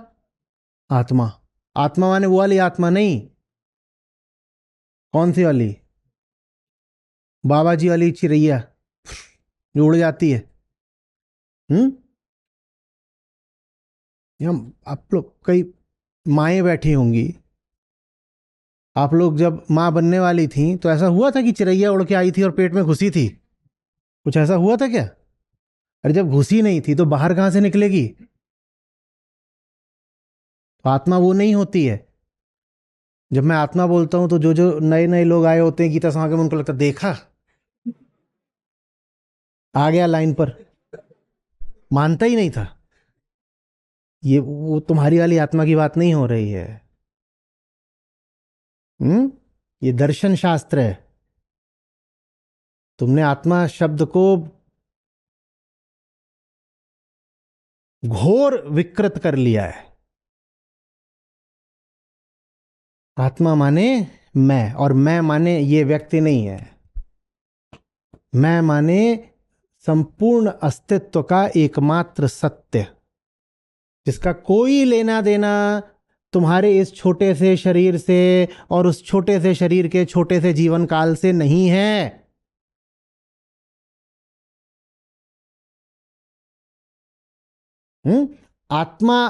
A: आत्मा। आत्मा माने वो वाली आत्मा नहीं। कौन सी वाली? बाबा जी वाली चिड़ैया जो उड़ जाती है। हम्म। हम आप लोग कई माएँ बैठी होंगी, आप लोग जब माँ बनने वाली थी तो ऐसा हुआ था कि चिड़ैया उड़ के आई थी और पेट में घुसी थी? कुछ ऐसा हुआ था क्या? अरे जब घुसी नहीं थी तो बाहर कहां से निकलेगी? तो आत्मा वो नहीं होती है। जब मैं आत्मा बोलता हूं तो जो जो नए नए लोग आए होते हैं गीता समागम में, उनको लगता देखा आ गया लाइन पर, मानता ही नहीं था। ये वो तुम्हारी वाली आत्मा की बात नहीं हो रही है। ये दर्शन शास्त्र है। तुमने आत्मा शब्द को घोर विकृत कर लिया है। आत्मा माने मैं, और मैं माने ये व्यक्ति नहीं है। मैं माने संपूर्ण अस्तित्व का एकमात्र सत्य, जिसका कोई लेना देना तुम्हारे इस छोटे से शरीर से और उस छोटे से शरीर के छोटे से जीवन काल से नहीं है। आत्मा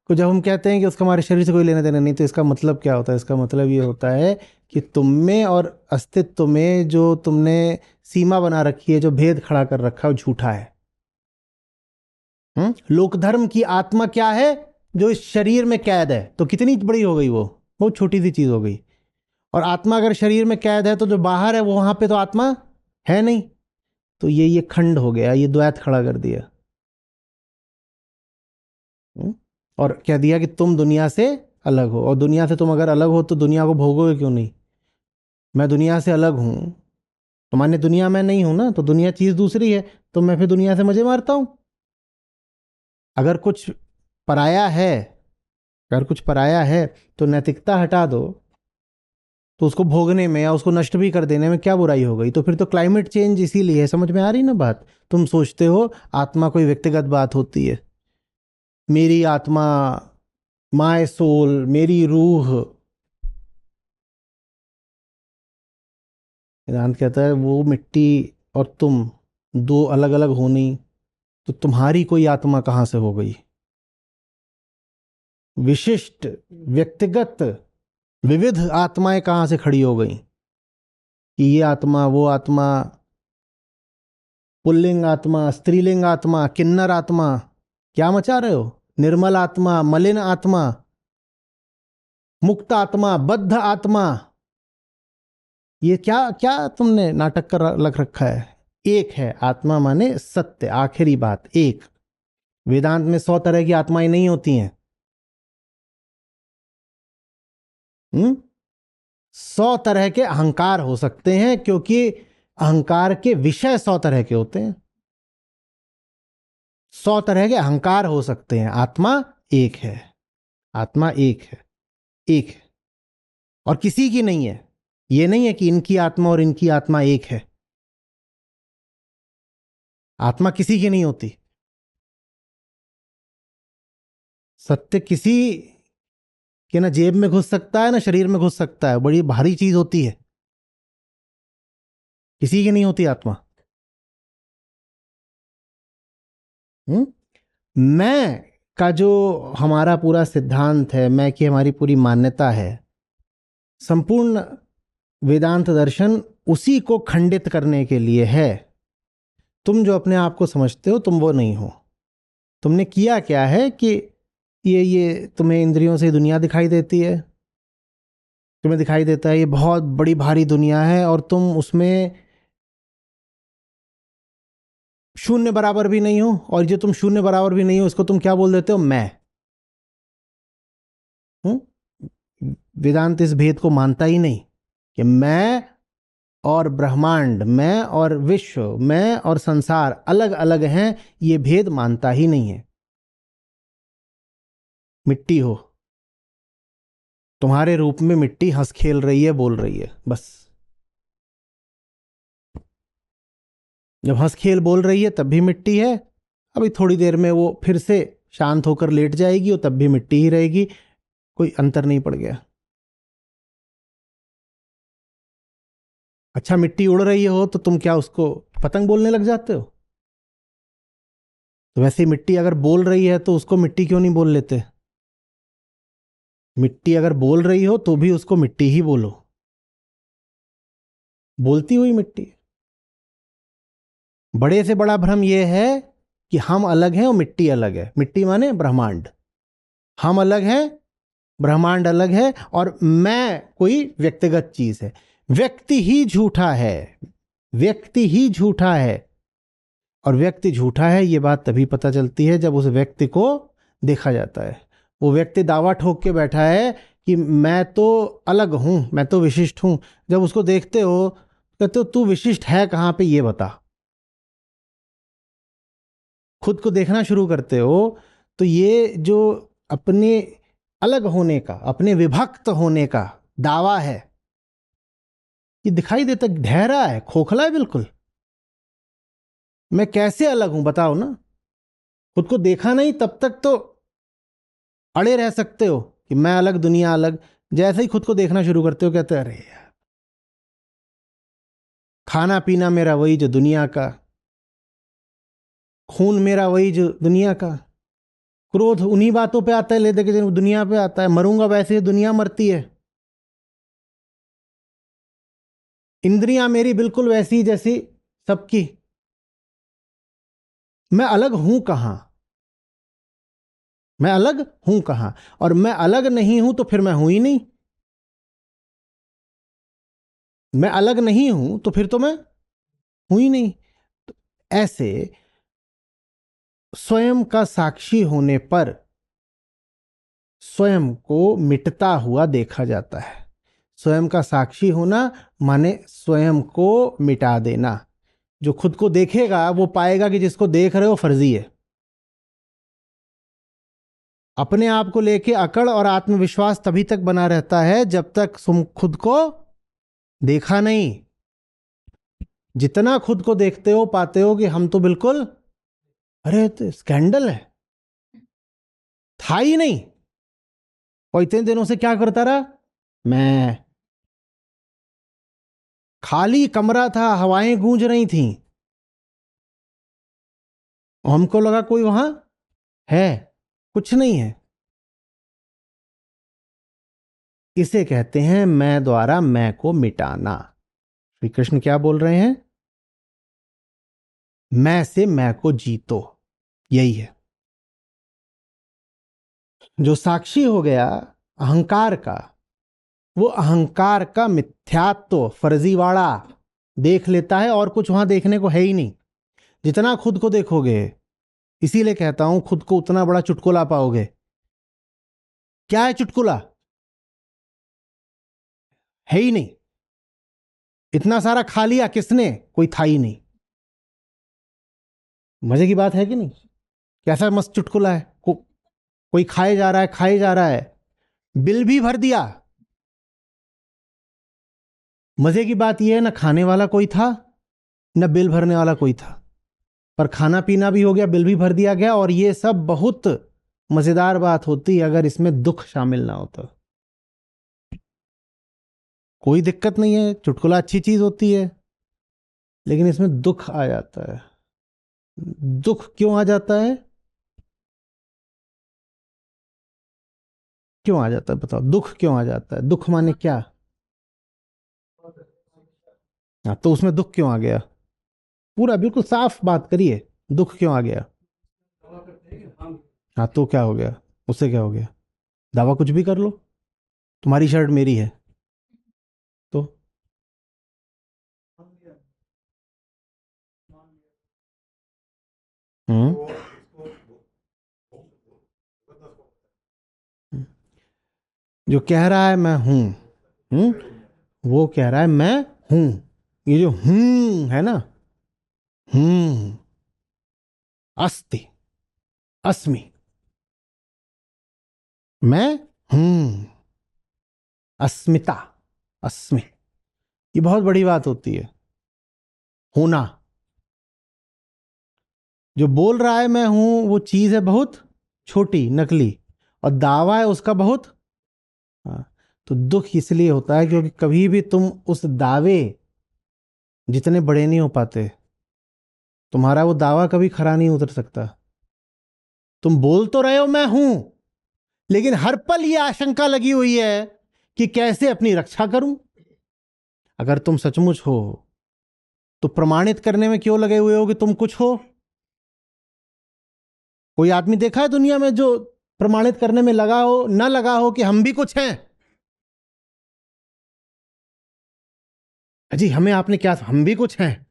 A: को जब हम कहते हैं कि उसका हमारे शरीर से कोई लेना देना नहीं, तो इसका मतलब क्या होता है? इसका मतलब ये होता है कि तुम में और अस्तित्व में जो तुमने सीमा बना रखी है, जो भेद खड़ा कर रखा है, वो झूठा है। लोक धर्म की आत्मा क्या है? जो इस शरीर में कैद है। तो कितनी बड़ी हो गई वो? बहुत छोटी सी चीज हो गई। और आत्मा अगर शरीर में कैद है तो जो बाहर है वो वहां पे तो आत्मा है नहीं। तो ये खंड हो गया, ये द्वैत खड़ा कर दिया। और कह दिया कि तुम दुनिया से अलग हो, और दुनिया से तुम अगर अलग हो तो दुनिया को भोगोगे क्यों नहीं? मैं दुनिया से अलग हूं तो माने दुनिया मैं नहीं हूं ना, तो दुनिया चीज दूसरी है, तो मैं फिर दुनिया से मजे मारता हूं। अगर कुछ पराया है, अगर कुछ पराया है तो नैतिकता हटा दो, तो उसको भोगने में या उसको नष्ट भी कर देने में क्या बुराई हो गई? तो फिर तो क्लाइमेट चेंज इसीलिए, समझ में आ रही ना बात? तुम सोचते हो आत्मा कोई व्यक्तिगत बात होती है, मेरी आत्मा, माय सोल, मेरी रूह। वेदांत कहता है वो मिट्टी और तुम दो अलग अलग हो नहीं, तो तुम्हारी कोई आत्मा कहां से हो गई? विशिष्ट, व्यक्तिगत, विविध आत्माएं कहां से खड़ी हो गई कि ये आत्मा, वो आत्मा, पुल्लिंग आत्मा, स्त्रीलिंग आत्मा, किन्नर आत्मा? क्या मचा रहे हो? निर्मल आत्मा, मलिन आत्मा, मुक्त आत्मा, बद्ध आत्मा, ये क्या क्या तुमने नाटक कर लग रखा है? एक है आत्मा माने सत्य, आखिरी बात एक। वेदांत में 100 तरह की आत्माएं नहीं होती हैं। 100 तरह के अहंकार हो सकते हैं, क्योंकि अहंकार के विषय 100 तरह के होते हैं। 100 तरह के अहंकार हो सकते हैं, आत्मा एक है। आत्मा एक है, एक है, और किसी की नहीं है। ये नहीं है कि इनकी आत्मा और इनकी आत्मा एक है। आत्मा किसी की नहीं होती। सत्य किसी के ना जेब में घुस सकता है, ना शरीर में घुस सकता है, बड़ी भारी चीज होती है। किसी की नहीं होती आत्मा। मैं का जो हमारा पूरा सिद्धांत है, मैं की हमारी पूरी मान्यता है, संपूर्ण वेदांत दर्शन उसी को खंडित करने के लिए है। तुम जो अपने आप को समझते हो तुम वो नहीं हो। तुमने किया क्या है कि ये तुम्हें इंद्रियों से दुनिया दिखाई देती है, तुम्हें दिखाई देता है ये बहुत बड़ी भारी दुनिया है, और तुम उसमें शून्य बराबर भी नहीं हो, और जो तुम शून्य बराबर भी नहीं हो उसको तुम क्या बोल देते हो, मैं हूं। वेदांत इस भेद को मानता ही नहीं कि मैं और ब्रह्मांड, मैं और विश्व, मैं और संसार अलग अलग हैं, ये भेद मानता ही नहीं है। मिट्टी हो, तुम्हारे रूप में मिट्टी हंस खेल रही है, बोल रही है, बस। जब हंस खेल बोल रही है तब भी मिट्टी है, अभी थोड़ी देर में वो फिर से शांत होकर लेट जाएगी और तब भी मिट्टी ही रहेगी, कोई अंतर नहीं पड़ गया। अच्छा, मिट्टी उड़ रही हो तो तुम क्या उसको पतंग बोलने लग जाते हो? तो वैसे ही मिट्टी अगर बोल रही है तो उसको मिट्टी क्यों नहीं बोल लेते? मिट्टी अगर बोल रही हो तो भी उसको मिट्टी ही बोलो, बोलती हुई मिट्टी। बड़े से बड़ा भ्रम यह है कि हम अलग हैं और मिट्टी अलग है। मिट्टी माने ब्रह्मांड, हम अलग हैं, ब्रह्मांड अलग है, और मैं कोई व्यक्तिगत चीज है। व्यक्ति ही झूठा है, व्यक्ति ही झूठा है। और व्यक्ति झूठा है ये बात तभी पता चलती है जब उस व्यक्ति को देखा जाता है। वो व्यक्ति दावा ठोक के बैठा है कि मैं तो अलग हूं, मैं तो विशिष्ट हूं। जब उसको देखते हो कहते हो तू विशिष्ट है कहां पे, ये बता। खुद को देखना शुरू करते हो तो ये जो अपने अलग होने का, अपने विभक्त होने का दावा है, ये दिखाई देता, ढहरा है, खोखला है बिल्कुल। मैं कैसे अलग हूं बताओ ना। खुद को देखा नहीं तब तक तो अड़े रह सकते हो कि मैं अलग, दुनिया अलग। जैसे ही खुद को देखना शुरू करते हो कहते अरे यार, खाना पीना मेरा वही जो दुनिया का, खून मेरा वही जो दुनिया का, क्रोध उन्हीं बातों पे आता है, ले दे के दुनिया पे आता है, मरूंगा वैसे ही दुनिया मरती है, इंद्रियां मेरी बिल्कुल वैसी जैसी सबकी। मैं अलग हूं कहां, मैं अलग हूं कहां? और मैं अलग नहीं हूं तो फिर मैं हूं ही नहीं। मैं अलग नहीं हूं तो फिर तो मैं हूं ही नहीं। तो ऐसे स्वयं का साक्षी होने पर स्वयं को मिटता हुआ देखा जाता है। स्वयं का साक्षी होना माने स्वयं को मिटा देना। जो खुद को देखेगा वो पाएगा कि जिसको देख रहे हो फर्जी है। अपने आप को लेके अकड़ और आत्मविश्वास तभी तक बना रहता है जब तक तुम खुद को देखा नहीं। जितना खुद को देखते हो पाते हो कि हम तो बिल्कुल, अरे तो स्कैंडल है, था ही नहीं। और इतने दिनों से क्या करता रहा मैं, खाली कमरा था, हवाएं गूंज रही थीं, हमको लगा कोई वहां है, कुछ नहीं है। इसे कहते हैं मैं द्वारा मैं को मिटाना। श्री कृष्ण क्या बोल रहे हैं? मैं से मैं को जीतो, यही है। जो साक्षी हो गया अहंकार का, वो अहंकार का मिथ्यात्व, फर्जीवाड़ा देख लेता है, और कुछ वहां देखने को है ही नहीं। जितना खुद को देखोगे, इसीलिए कहता हूं खुद को उतना बड़ा चुटकुला पाओगे। क्या है चुटकुला? है ही नहीं। इतना सारा खा लिया किसने? कोई था ही नहीं। मजे की बात है कि नहीं? कैसा मस्त चुटकुला है। कोई खाए जा रहा है, खाए जा रहा है, बिल भी भर दिया। मजे की बात यह है ना खाने वाला कोई था, न बिल भरने वाला कोई था, पर खाना पीना भी हो गया, बिल भी भर दिया गया। और ये सब बहुत मजेदार बात होती अगर इसमें दुख शामिल ना होता। कोई दिक्कत नहीं है, चुटकुला अच्छी चीज होती है। लेकिन इसमें दुख आ जाता है। दुख क्यों आ जाता है? क्यों आ जाता है बताओ, दुख क्यों आ जाता है? दुख माने क्या? हाँ, तो उसमें दुख क्यों आ गया? पूरा बिल्कुल साफ बात करिए, दुख क्यों आ गया? हाँ, तो क्या हो गया? उससे क्या हो गया? दावा कुछ भी कर लो, तुम्हारी शर्ट मेरी है तो। हम्म। जो कह रहा है मैं हूं, हम्म, वो कह रहा है मैं हूं। ये जो हूं है ना, हूं, अस्ति, अस्मि, मैं हूं, अस्मिता, अस्मि, ये बहुत बड़ी बात होती है। होना। जो बोल रहा है मैं हूं, वो चीज है बहुत छोटी, नकली, और दावा है उसका बहुत। हाँ, तो दुख इसलिए होता है क्योंकि कभी भी तुम उस दावे जितने बड़े नहीं हो पाते, तुम्हारा वो दावा कभी खरा नहीं उतर सकता। तुम बोल तो रहे हो मैं हूं, लेकिन हर पल ये आशंका लगी हुई है कि कैसे अपनी रक्षा करूं। अगर तुम सचमुच हो तो प्रमाणित करने में क्यों लगे हुए हो कि तुम कुछ हो? कोई आदमी देखा है दुनिया में जो प्रमाणित करने में लगा हो, ना लगा हो कि हम भी कुछ हैं? अजी हमें आपने क्या, हम भी कुछ हैं।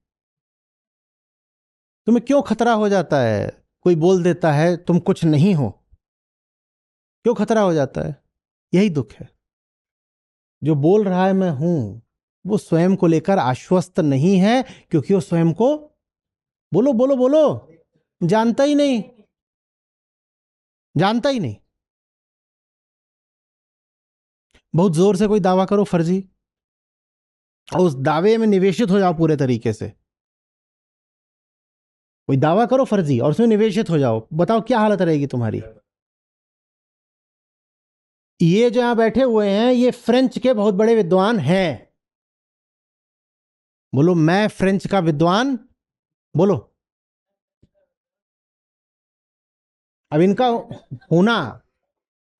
A: तुम्हें क्यों खतरा हो जाता है? कोई बोल देता है तुम कुछ नहीं हो, क्यों खतरा हो जाता है? यही दुख है। जो बोल रहा है मैं हूं, वो स्वयं को लेकर आश्वस्त नहीं है, क्योंकि वो स्वयं को, बोलो बोलो बोलो, जानता ही नहीं, जानता ही नहीं। बहुत जोर से कोई दावा करो फर्जी, और उस दावे में निवेशित हो जाओ पूरे तरीके से। कोई दावा करो फर्जी और उसमें निवेशित हो जाओ, बताओ क्या हालत रहेगी तुम्हारी? ये जो यहां बैठे हुए हैं, ये फ्रेंच के बहुत बड़े विद्वान हैं। बोलो मैं फ्रेंच का विद्वान, बोलो। अब इनका होना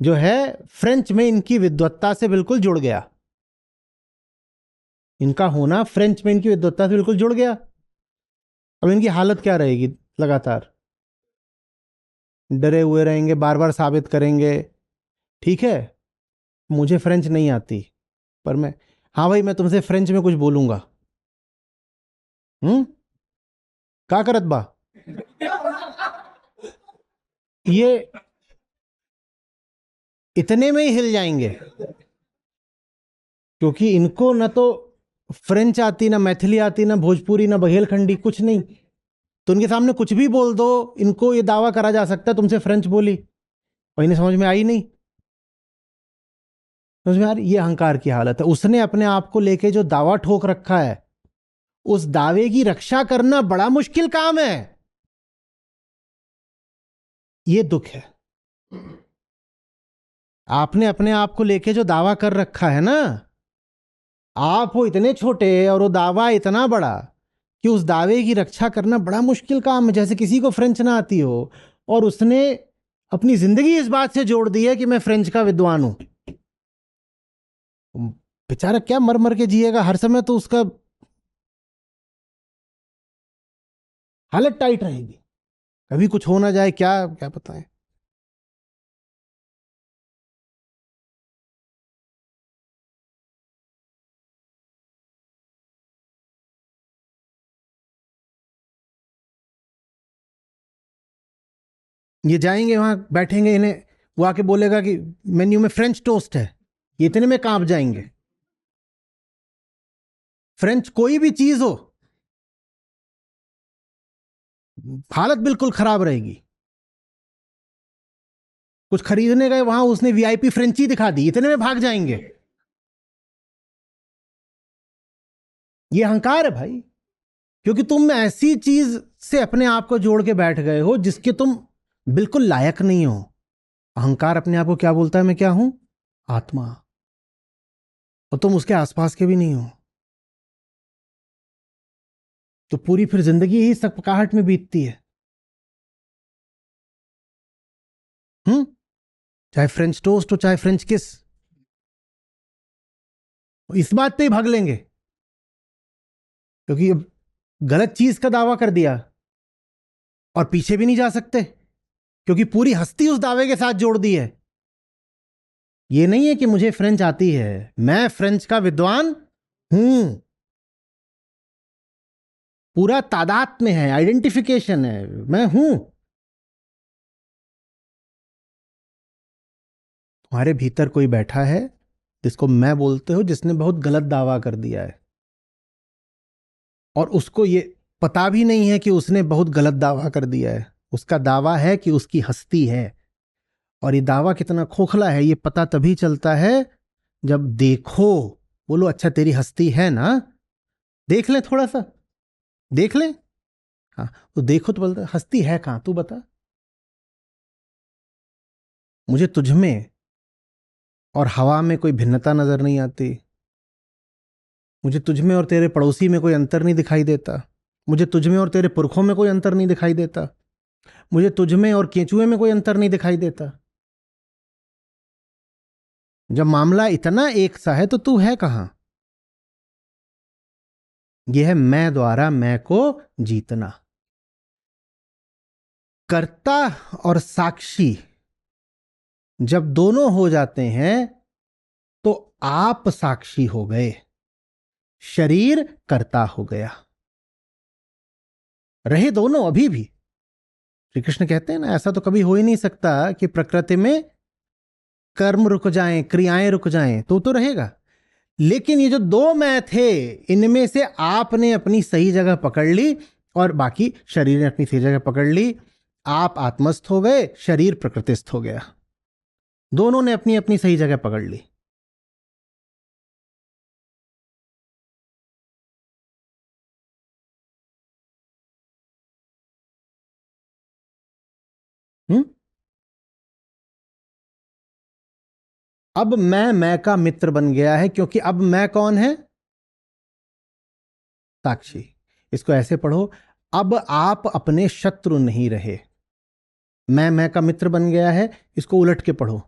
A: जो है फ्रेंच में इनकी विद्वत्ता से बिल्कुल जुड़ गया। इनका होना फ्रेंच में इनकी विद्वत्ता से बिल्कुल जुड़ गया। अब इनकी हालत क्या रहेगी? लगातार डरे हुए रहेंगे, बार बार साबित करेंगे, ठीक है मुझे फ्रेंच नहीं आती, पर मैं, हाँ भाई मैं तुमसे फ्रेंच में कुछ बोलूंगा। का करत बा? ये इतने में ही हिल जाएंगे, क्योंकि इनको ना तो फ्रेंच आती, ना मैथिली आती, ना भोजपुरी, ना बघेलखंडी, कुछ नहीं। तो इनके सामने कुछ भी बोल दो, इनको ये दावा करा जा सकता है तुमसे फ्रेंच बोली, और इन्हें समझ में आई नहीं। समझ में आ रही? ये अहंकार की हालत है। उसने अपने आप को लेके जो दावा ठोक रखा है, उस दावे की रक्षा करना बड़ा मुश्किल काम है। ये दुख है। आपने अपने आप को लेके जो दावा कर रखा है ना, आप हो इतने छोटे और वो दावा इतना बड़ा कि उस दावे की रक्षा करना बड़ा मुश्किल काम है। जैसे किसी को फ्रेंच ना आती हो और उसने अपनी जिंदगी इस बात से जोड़ दी है कि मैं फ्रेंच का विद्वान हूं। बेचारा क्या मर मर के जिएगा, हर समय तो उसका हालत टाइट रहेगी, कभी कुछ हो ना जाए, क्या क्या पता है। ये जाएंगे वहां बैठेंगे, इन्हें वो आके बोलेगा कि मेन्यू में फ्रेंच टोस्ट है, ये इतने में कांप जाएंगे। फ्रेंच कोई भी चीज हो, हालत बिल्कुल खराब रहेगी। कुछ खरीदने गए, वहां उसने वीआईपी फ्रेंची दिखा दी, इतने में भाग जाएंगे। ये अहंकार है भाई, क्योंकि तुम ऐसी चीज से अपने आप को जोड़ के बैठ गए हो जिसके तुम बिल्कुल लायक नहीं हो। अहंकार अपने आप को क्या बोलता है? मैं क्या हूं? आत्मा। और तुम उसके आसपास के भी नहीं हो। तो पूरी फिर जिंदगी ही सकपकाहट में बीतती है। चाहे फ्रेंच टोस्ट हो चाहे फ्रेंच किस, इस बात पे ही भाग लेंगे क्योंकि अब गलत चीज का दावा कर दिया और पीछे भी नहीं जा सकते क्योंकि पूरी हस्ती उस दावे के साथ जोड़ दी है। ये नहीं है कि मुझे फ्रेंच आती है, मैं फ्रेंच का विद्वान हूं। पूरा तादाद में है, आइडेंटिफिकेशन है, मैं हूं। तुम्हारे भीतर कोई बैठा है जिसको मैं बोलते हो, जिसने बहुत गलत दावा कर दिया है और उसको ये पता भी नहीं है कि उसने बहुत गलत दावा कर दिया है। उसका दावा है कि उसकी हस्ती है, और ये दावा कितना खोखला है ये पता तभी चलता है जब देखो। बोलो अच्छा तेरी हस्ती है ना, देख ले, थोड़ा सा देख ले। हाँ, तो देखो तो बोलता हस्ती है कहां, तू बता। मुझे तुझ में और हवा में कोई भिन्नता नजर नहीं आती। मुझे तुझ में और तेरे पड़ोसी में कोई अंतर नहीं दिखाई देता। मुझे तुझ में और तेरे पुरखों में कोई अंतर नहीं दिखाई देता। मुझे तुझ में और केंचुए में कोई अंतर नहीं दिखाई देता। जब मामला इतना एक सा है तो तू है कहां। यह है मैं द्वारा मैं को जीतना। कर्ता और साक्षी जब दोनों हो जाते हैं तो आप साक्षी हो गए, शरीर कर्ता हो गया। रहे दोनों अभी भी। श्री कृष्ण कहते हैं ना, ऐसा तो कभी हो ही नहीं सकता कि प्रकृति में कर्म रुक जाएं, क्रियाएं रुक जाएं, तो रहेगा। लेकिन ये जो दो मैं थे, इनमें से आपने अपनी सही जगह पकड़ ली और बाकी शरीर ने अपनी सही जगह पकड़ ली। आप आत्मस्थ हो गए, शरीर प्रकृतिस्थ हो गया। दोनों ने अपनी अपनी सही जगह पकड़ ली। अब मैं का मित्र बन गया है, क्योंकि अब मैं कौन है, साक्षी। इसको ऐसे पढ़ो, अब आप अपने शत्रु नहीं रहे। मैं का मित्र बन गया है। इसको उलट के पढ़ो,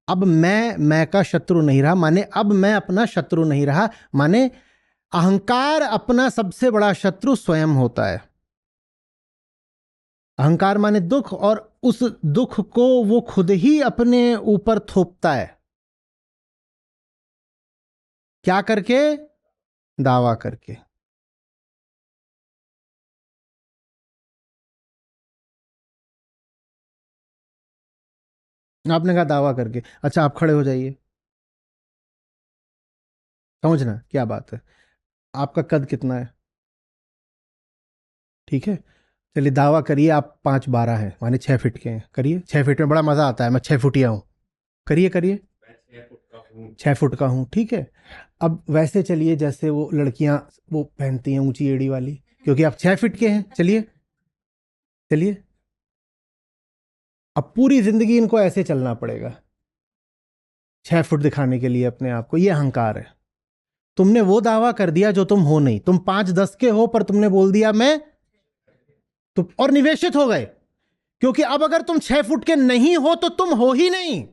A: अब मैं का शत्रु नहीं रहा, माने अब मैं अपना शत्रु नहीं रहा। माने अहंकार अपना सबसे बड़ा शत्रु स्वयं होता है। अहंकार माने दुख, और उस दुख को वो खुद ही अपने ऊपर थोपता है। क्या करके, दावा करके। आपने कहा दावा करके, अच्छा आप खड़े हो जाइए। समझना क्या बात है। आपका कद कितना है, ठीक है। चलिए दावा करिए आप 5'12" है, माने 6 फीट के हैं। करिए, 6 फीट में बड़ा मजा आता है, मैं 6 फुटिया हूं। करिए करिए, 6 फुट का हूं, ठीक है। अब वैसे चलिए जैसे वो लड़कियां वो पहनती हैं ऊंची एड़ी वाली, क्योंकि आप 6 फीट के हैं। चलिए चलिए, अब पूरी जिंदगी इनको ऐसे चलना पड़ेगा, 6 फुट दिखाने के लिए अपने आप को। ये अहंकार है। तुमने वो दावा कर दिया जो तुम हो नहीं। तुम 5'10" के हो, पर तुमने बोल दिया मैं, तो और निवेशित हो गए। क्योंकि अब अगर तुम 6 फुट के नहीं हो तो तुम हो ही नहीं।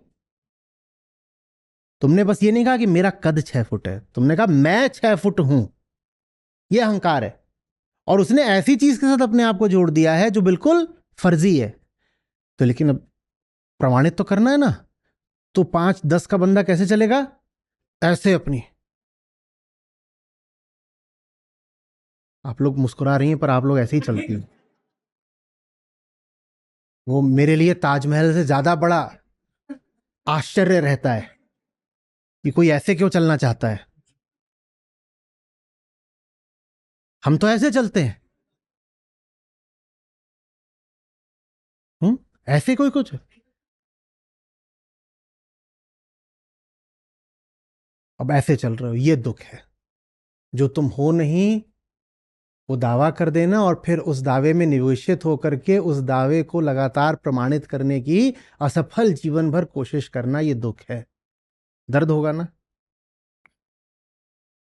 A: तुमने बस ये नहीं कहा कि मेरा कद 6 फुट है, तुमने कहा मैं 6 फुट हूं। यह अहंकार है। और उसने ऐसी चीज के साथ अपने आप को जोड़ दिया है जो बिल्कुल फर्जी है। तो लेकिन अब प्रमाणित तो करना है ना। तो 5'10" का बंदा कैसे चलेगा, ऐसे अपनी। आप लोग मुस्कुरा रही हैं, पर आप लोग ऐसे ही चलती हैं। वो मेरे लिए ताजमहल से ज्यादा बड़ा आश्चर्य रहता है कि कोई ऐसे क्यों चलना चाहता है। हम तो ऐसे चलते हैं। ऐसे कोई कुछ। अब ऐसे चल रहे हो, ये दुख है। जो तुम हो नहीं वो दावा कर देना, और फिर उस दावे में निवेशित होकर के उस दावे को लगातार प्रमाणित करने की असफल जीवन भर कोशिश करना, ये दुख है। दर्द होगा ना।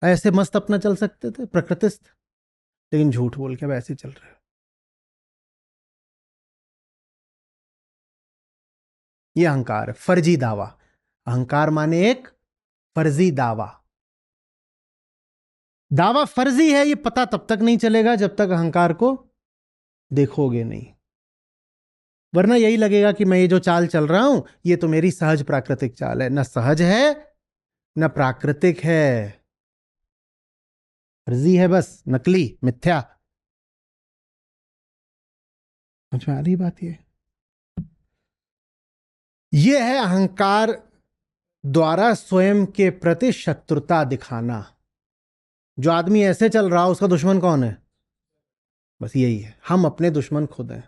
A: ऐसे मस्त अपना चल सकते थे प्रकृतिस्थ, लेकिन झूठ बोल के अब ऐसे चल रहे हो। ये अहंकार है, फर्जी दावा। अहंकार माने एक फर्जी दावा। दावा फर्जी है ये पता तब तक नहीं चलेगा जब तक अहंकार को देखोगे नहीं, वरना यही लगेगा कि मैं ये जो चाल चल रहा हूं ये तो मेरी सहज प्राकृतिक चाल है। न सहज है न प्राकृतिक है, फर्जी है, बस नकली, मिथ्या। समझ में आ रही बात? ये है अहंकार द्वारा स्वयं के प्रति शत्रुता दिखाना। जो आदमी ऐसे चल रहा है उसका दुश्मन कौन है? बस यही है, हम अपने दुश्मन खुद हैं।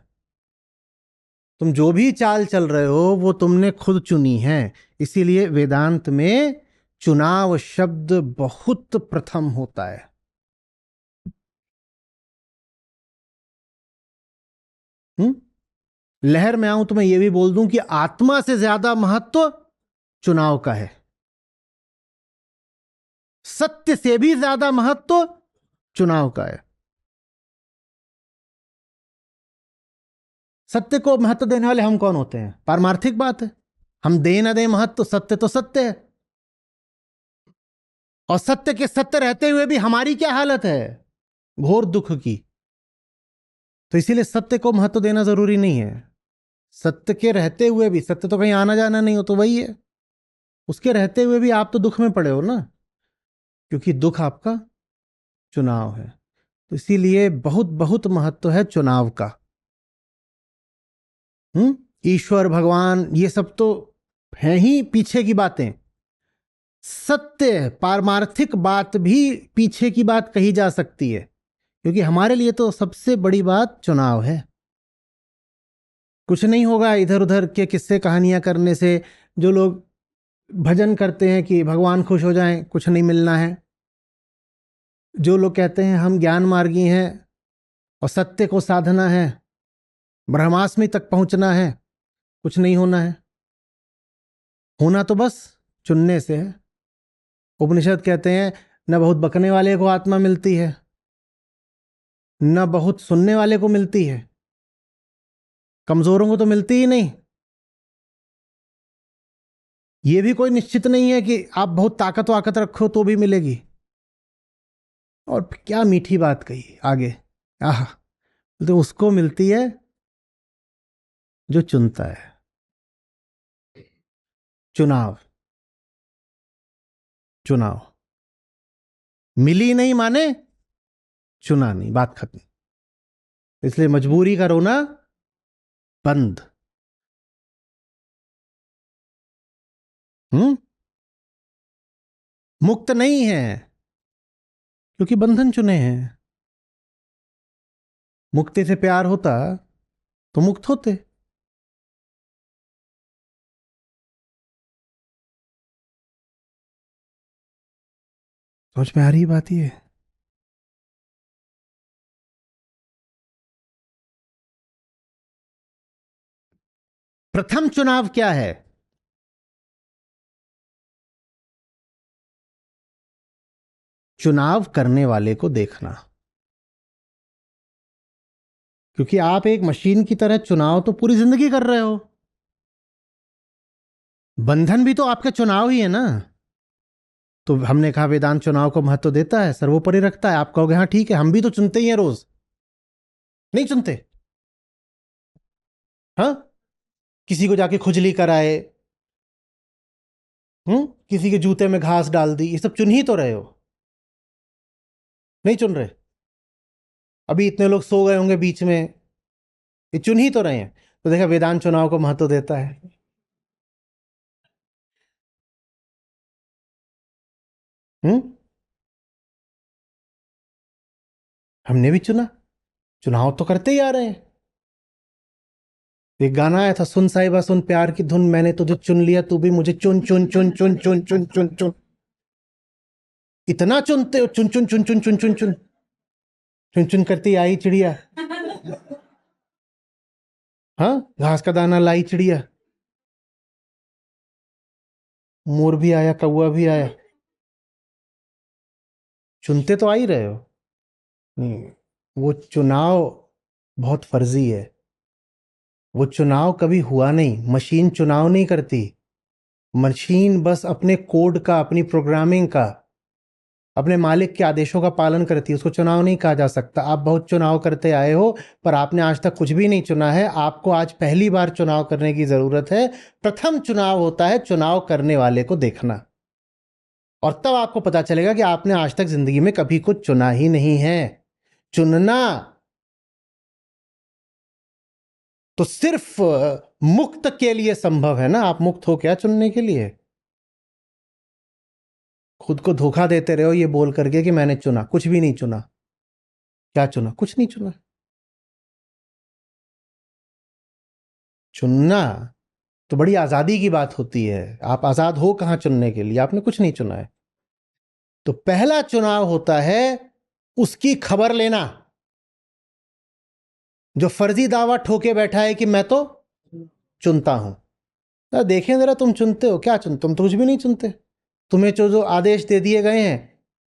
A: तुम जो भी चाल चल रहे हो वो तुमने खुद चुनी है। इसीलिए वेदांत में चुनाव शब्द बहुत प्रथम होता है। लहर में आऊं तो मैं ये भी बोल दूं कि आत्मा से ज्यादा महत्व चुनाव का है। सत्य से भी ज्यादा महत्व चुनाव का है। सत्य को महत्व देने वाले हम कौन होते हैं? पारमार्थिक बात है, हम दे ना दे महत्व, सत्य तो सत्य है। और सत्य के सत्य रहते हुए भी हमारी क्या हालत है? घोर दुख की। तो इसीलिए सत्य को महत्व देना जरूरी नहीं है। सत्य के रहते हुए भी, सत्य तो कहीं आना जाना नहीं हो, तो वही है, उसके रहते हुए भी आप तो दुख में पड़े हो ना, क्योंकि दुख आपका चुनाव है। तो इसीलिए बहुत बहुत महत्व है चुनाव का। ईश्वर, भगवान, ये सब तो है ही पीछे की बातें। सत्य पारमार्थिक बात भी पीछे की बात कही जा सकती है, क्योंकि हमारे लिए तो सबसे बड़ी बात चुनाव है। कुछ नहीं होगा इधर उधर के किस्से कहानियां करने से। जो लोग भजन करते हैं कि भगवान खुश हो जाएं, कुछ नहीं मिलना है। जो लोग कहते हैं हम ज्ञान मार्गी हैं और सत्य को साधना है, ब्रह्मास्मि तक पहुंचना है, कुछ नहीं होना है। होना तो बस चुनने से है। उपनिषद कहते हैं न बहुत बकने वाले को आत्मा मिलती है, न बहुत सुनने वाले को मिलती है, कमजोरों को तो मिलती ही नहीं। यह भी कोई निश्चित नहीं है कि आप बहुत ताकत वाकत रखो तो भी मिलेगी। और क्या मीठी बात कही आगे, आह, तो उसको मिलती है जो चुनता है। चुनाव, चुनाव। मिली नहीं माने चुना नहीं, बात खत्म। इसलिए मजबूरी का रोना बंद। मुक्त नहीं है क्योंकि बंधन चुने हैं। मुक्ति से प्यार होता तो मुक्त होते। समझ में आ रही बात? ये प्रथम चुनाव क्या है? चुनाव करने वाले को देखना। क्योंकि आप एक मशीन की तरह चुनाव तो पूरी जिंदगी कर रहे हो। बंधन भी तो आपका चुनाव ही है ना। तो हमने कहा वेदांत चुनाव को महत्व देता है, सर्वोपरि रखता है। आप कहोगे हाँ ठीक है, हम भी तो चुनते ही हैं रोज। नहीं चुनते? हाँ, किसी को जाके खुजली कराए, किसी के जूते में घास डाल दी, ये सब चुन ही तो रहे हो। नहीं चुन रहे? अभी इतने लोग सो गए होंगे बीच में, ये चुन ही तो रहे हैं। तो देखा वेदांत चुनाव को महत्व देता है। हम्म हमने भी चुना, चुनाव तो करते ही आ रहे हैं। एक गाना आया था, सुन साहिबा सुन प्यार की धुन, मैंने तुझे चुन लिया तू भी मुझे चुन चुन चुन चुन चुन चुन चुन चुन। इतना चुनते हो, चुन चुन चुन चुन चुन चुन चुन चुन चुन करती आई चिड़िया। हाँ, घास का दाना लाई चिड़िया, मोर भी आया, कौवा भी आया। चुनते तो आ ही रहे हो। नहीं, वो चुनाव बहुत फर्जी है। वो चुनाव कभी हुआ नहीं। मशीन चुनाव नहीं करती। मशीन बस अपने कोड का, अपनी प्रोग्रामिंग का, अपने मालिक के आदेशों का पालन करती है। उसको चुनाव नहीं कहा जा सकता। आप बहुत चुनाव करते आए हो, पर आपने आज तक कुछ भी नहीं चुना है। आपको आज पहली बार चुनाव करने की जरूरत है। प्रथम चुनाव होता है चुनाव करने वाले को देखना, और तब आपको पता चलेगा कि आपने आज तक जिंदगी में कभी कुछ चुना ही नहीं है। चुनना तो सिर्फ मुक्त के लिए संभव है ना। आप मुक्त हो क्या चुनने के लिए? खुद को धोखा देते रहो ये बोल करके कि मैंने चुना। कुछ भी नहीं चुना। क्या चुना? कुछ नहीं चुना। चुनना तो बड़ी आजादी की बात होती है। आप आजाद हो कहां चुनने के लिए? आपने कुछ नहीं चुना है। तो पहला चुनाव होता है उसकी खबर लेना, जो फर्जी दावा ठोके बैठा है कि मैं तो चुनता हूं। देखें जरा, तुम चुनते हो क्या? तुम तो कुछ भी नहीं चुनते। तुम्हें जो आदेश दे दिए गए हैं,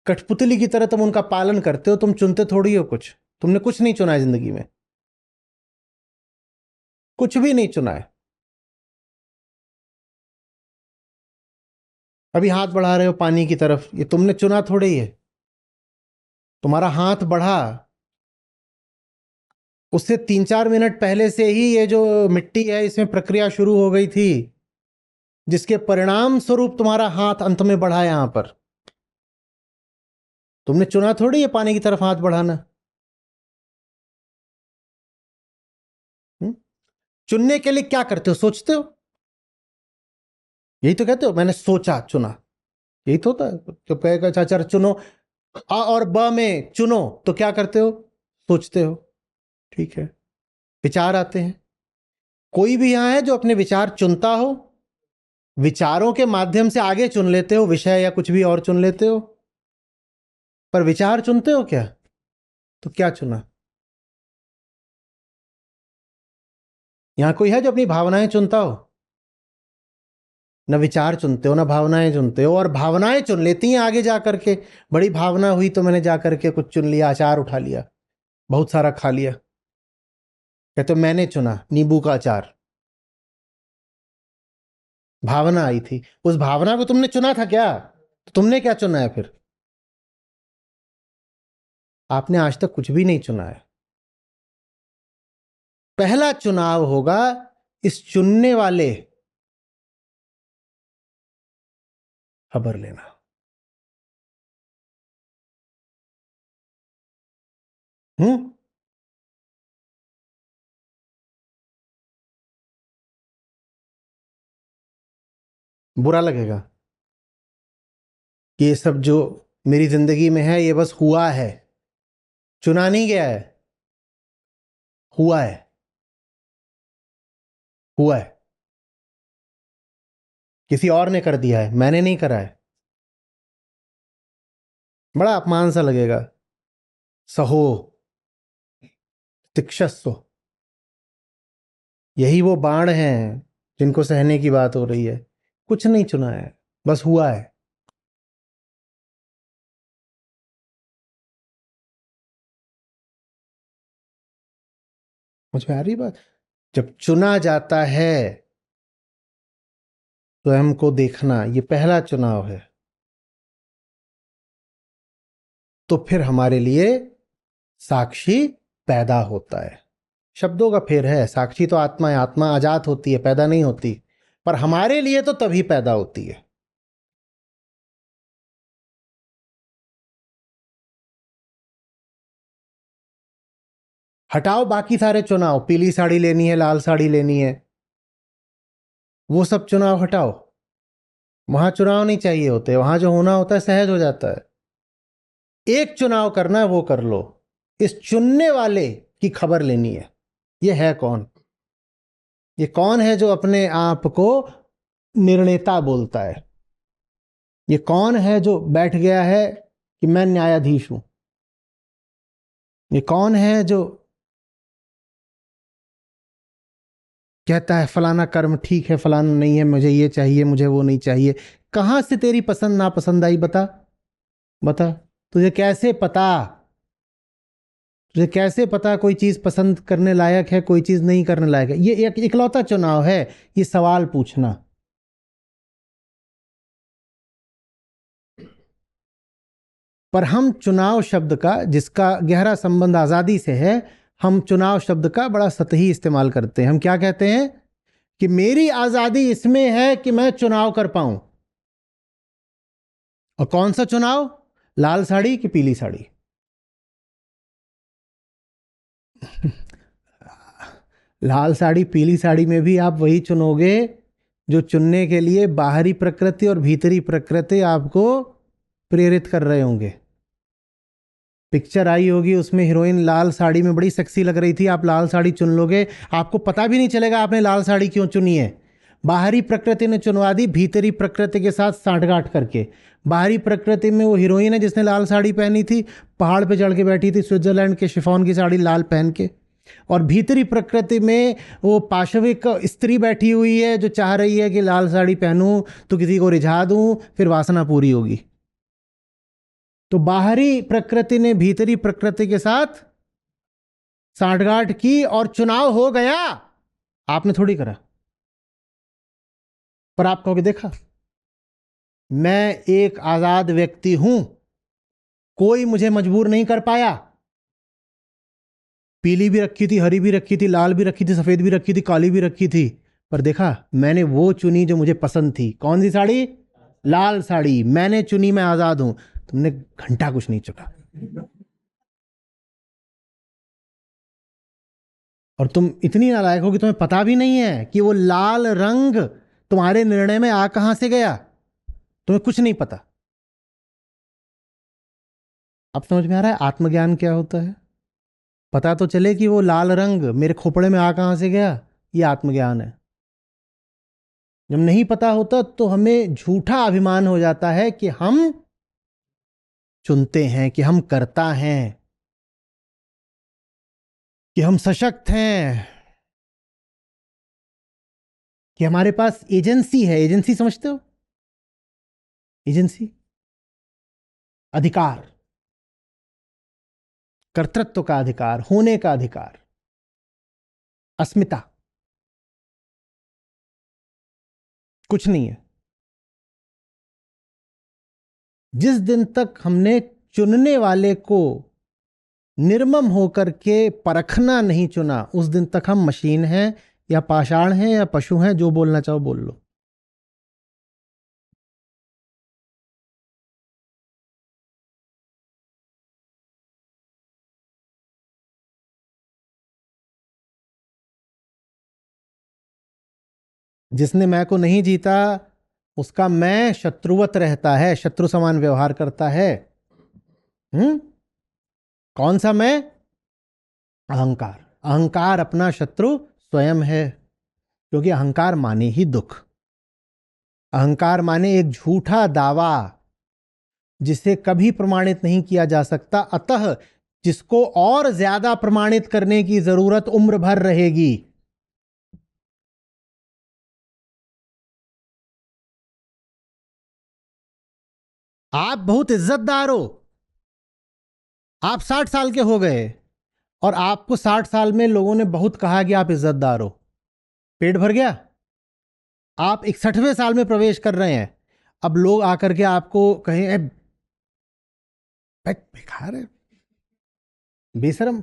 A: कठपुतली की तरह तुम उनका पालन करते हो। तुम चुनते थोड़ी हो कुछ। तुमने कुछ नहीं चुना है जिंदगी में। कुछ भी नहीं चुना है। अभी हाथ बढ़ा रहे हो पानी की तरफ, ये तुमने चुना थोड़ी है। तुम्हारा हाथ बढ़ा, उससे 3-4 मिनट पहले से ही ये जो मिट्टी है इसमें प्रक्रिया शुरू हो गई थी, जिसके परिणाम स्वरूप तुम्हारा हाथ अंत में बढ़ा यहां पर। तुमने चुना थोड़ी है पानी की तरफ हाथ बढ़ाना। चुनने के लिए क्या करते हो? सोचते हो। यही तो कहते हो मैंने सोचा चुना। यही तो होता है। तो कहेगा चाचा चुनो, आ और ब में चुनो, तो क्या करते हो? सोचते हो। ठीक है, विचार आते हैं। कोई भी यहां है जो अपने विचार चुनता हो? विचारों के माध्यम से आगे चुन लेते हो, विषय या कुछ भी और चुन लेते हो, पर विचार चुनते हो क्या? तो क्या चुना? यहां कोई है जो अपनी भावनाएं चुनता हो? न विचार चुनते हो, न भावनाएं चुनते हो, और भावनाएं चुन लेती हैं आगे जा करके। बड़ी भावना हुई तो मैंने जा करके कुछ चुन लिया, अचार उठा लिया, बहुत सारा खा लिया। कहते हो मैंने चुना नींबू का अचार। भावना आई थी, उस भावना को तुमने चुना था क्या? तो तुमने क्या चुना है फिर? आपने आज तक कुछ भी नहीं चुना है। पहला चुनाव होगा इस चुनने वाले खबर लेना। हम्म। बुरा लगेगा कि ये सब जो मेरी जिंदगी में है ये बस हुआ है, चुना नहीं गया है। हुआ है। हुआ है। किसी और ने कर दिया है, मैंने नहीं करा है। बड़ा अपमान सा लगेगा। सहो, तिक्षस्व, यही वो बाण हैं जिनको सहने की बात हो रही है। कुछ नहीं चुना है, बस हुआ है। मुझ में आ रही बात? जब चुना जाता है स्वयं को देखना, ये पहला चुनाव है, तो फिर हमारे लिए साक्षी पैदा होता है। शब्दों का फेर है। साक्षी तो आत्मा है, आत्मा आजाद होती है, पैदा नहीं होती। पर हमारे लिए तो तभी पैदा होती है। हटाओ बाकी सारे चुनाव, पीली साड़ी लेनी है, लाल साड़ी लेनी है, वो सब चुनाव हटाओ। वहां चुनाव नहीं चाहिए होते। वहां जो होना होता है सहज हो जाता है। एक चुनाव करना है, वो कर लो। इस चुनने वाले की खबर लेनी है। ये है कौन? ये कौन है जो अपने आप को निर्णेता बोलता है? ये कौन है जो बैठ गया है कि मैं न्यायाधीश हूं? ये कौन है जो कहता है फलाना कर्म ठीक है, फलाना नहीं है, मुझे ये चाहिए, मुझे वो नहीं चाहिए? कहां से तेरी पसंद नापसंद आई? बता। बता। तुझे कैसे पता तुझे कैसे पता कोई चीज पसंद करने लायक है, कोई चीज नहीं करने लायक है? ये एक इकलौता चुनाव है, ये सवाल पूछना। पर हम चुनाव शब्द का, जिसका गहरा संबंध आजादी से है, हम चुनाव शब्द का बड़ा सतही इस्तेमाल करते हैं। हम क्या कहते हैं कि मेरी आजादी इसमें है कि मैं चुनाव कर पाऊं। और कौन सा चुनाव? लाल साड़ी कि पीली साड़ी? लाल साड़ी पीली साड़ी में भी आप वही चुनोगे जो चुनने के लिए बाहरी प्रकृति और भीतरी प्रकृति आपको प्रेरित कर रहे होंगे। पिक्चर आई होगी, उसमें हीरोइन लाल साड़ी में बड़ी सेक्सी लग रही थी, आप लाल साड़ी चुन लोगे, आपको पता भी नहीं चलेगा आपने लाल साड़ी क्यों चुनी है। बाहरी प्रकृति ने चुनवा दी, भीतरी प्रकृति के साथ सांठगांठ करके। बाहरी प्रकृति में वो हीरोइन है जिसने लाल साड़ी पहनी थी, पहाड़ पे चढ़ के बैठी थी स्विट्जरलैंड के शिफॉन की साड़ी लाल पहन के। और भीतरी प्रकृति में वो पाशविक स्त्री बैठी हुई है जो चाह रही है कि लाल साड़ी पहनूं तो किसी को रिझा दूं, फिर वासना पूरी होगी। तो बाहरी प्रकृति ने भीतरी प्रकृति के साथ सांठगांठ की और चुनाव हो गया। आपने थोड़ी करा। पर आप कहोगे देखा, मैं एक आजाद व्यक्ति हूं, कोई मुझे मजबूर नहीं कर पाया। पीली भी रखी थी, हरी भी रखी थी, लाल भी रखी थी, सफेद भी रखी थी, काली भी रखी थी, पर देखा मैंने वो चुनी जो मुझे पसंद थी। कौन सी साड़ी? लाल साड़ी मैंने चुनी, मैं आजाद हूं। तुमने घंटा कुछ नहीं चुका। और तुम इतनी नालायक हो कि तुम्हें पता भी नहीं है कि वो लाल रंग तुम्हारे निर्णय में आ कहां से गया। तुम्हें कुछ नहीं पता। अब समझ में आ रहा है आत्मज्ञान क्या होता है? पता तो चले कि वो लाल रंग मेरे खोपड़े में आ कहां से गया, ये आत्मज्ञान है। जब नहीं पता होता तो हमें झूठा अभिमान हो जाता है कि हम चुनते हैं, कि हम करता हैं, कि हम सशक्त हैं, कि हमारे पास एजेंसी है। एजेंसी समझते हो? एजेंसी, अधिकार, कर्तृत्व का अधिकार, होने का अधिकार, अस्मिता। कुछ नहीं है। जिस दिन तक हमने चुनने वाले को निर्मम होकर के परखना नहीं चुना, उस दिन तक हम मशीन हैं या पाषाण हैं या पशु हैं, जो बोलना चाहो बोल लो। जिसने मैं को नहीं जीता उसका मैं शत्रुवत रहता है, शत्रु समान व्यवहार करता है। कौन सा मैं? अहंकार। अहंकार अपना शत्रु स्वयं है, क्योंकि अहंकार माने ही दुख। अहंकार माने एक झूठा दावा जिसे कभी प्रमाणित नहीं किया जा सकता, अतः जिसको और ज्यादा प्रमाणित करने की जरूरत उम्र भर रहेगी। आप बहुत इज्जतदार हो, आप 60 साल के हो गए और आपको 60 साल में लोगों ने बहुत कहा कि आप इज्जतदार हो, पेट भर गया। आप 61वें साल में प्रवेश कर रहे हैं, अब लोग आकर के आपको कहें बेकार है, बेशरम।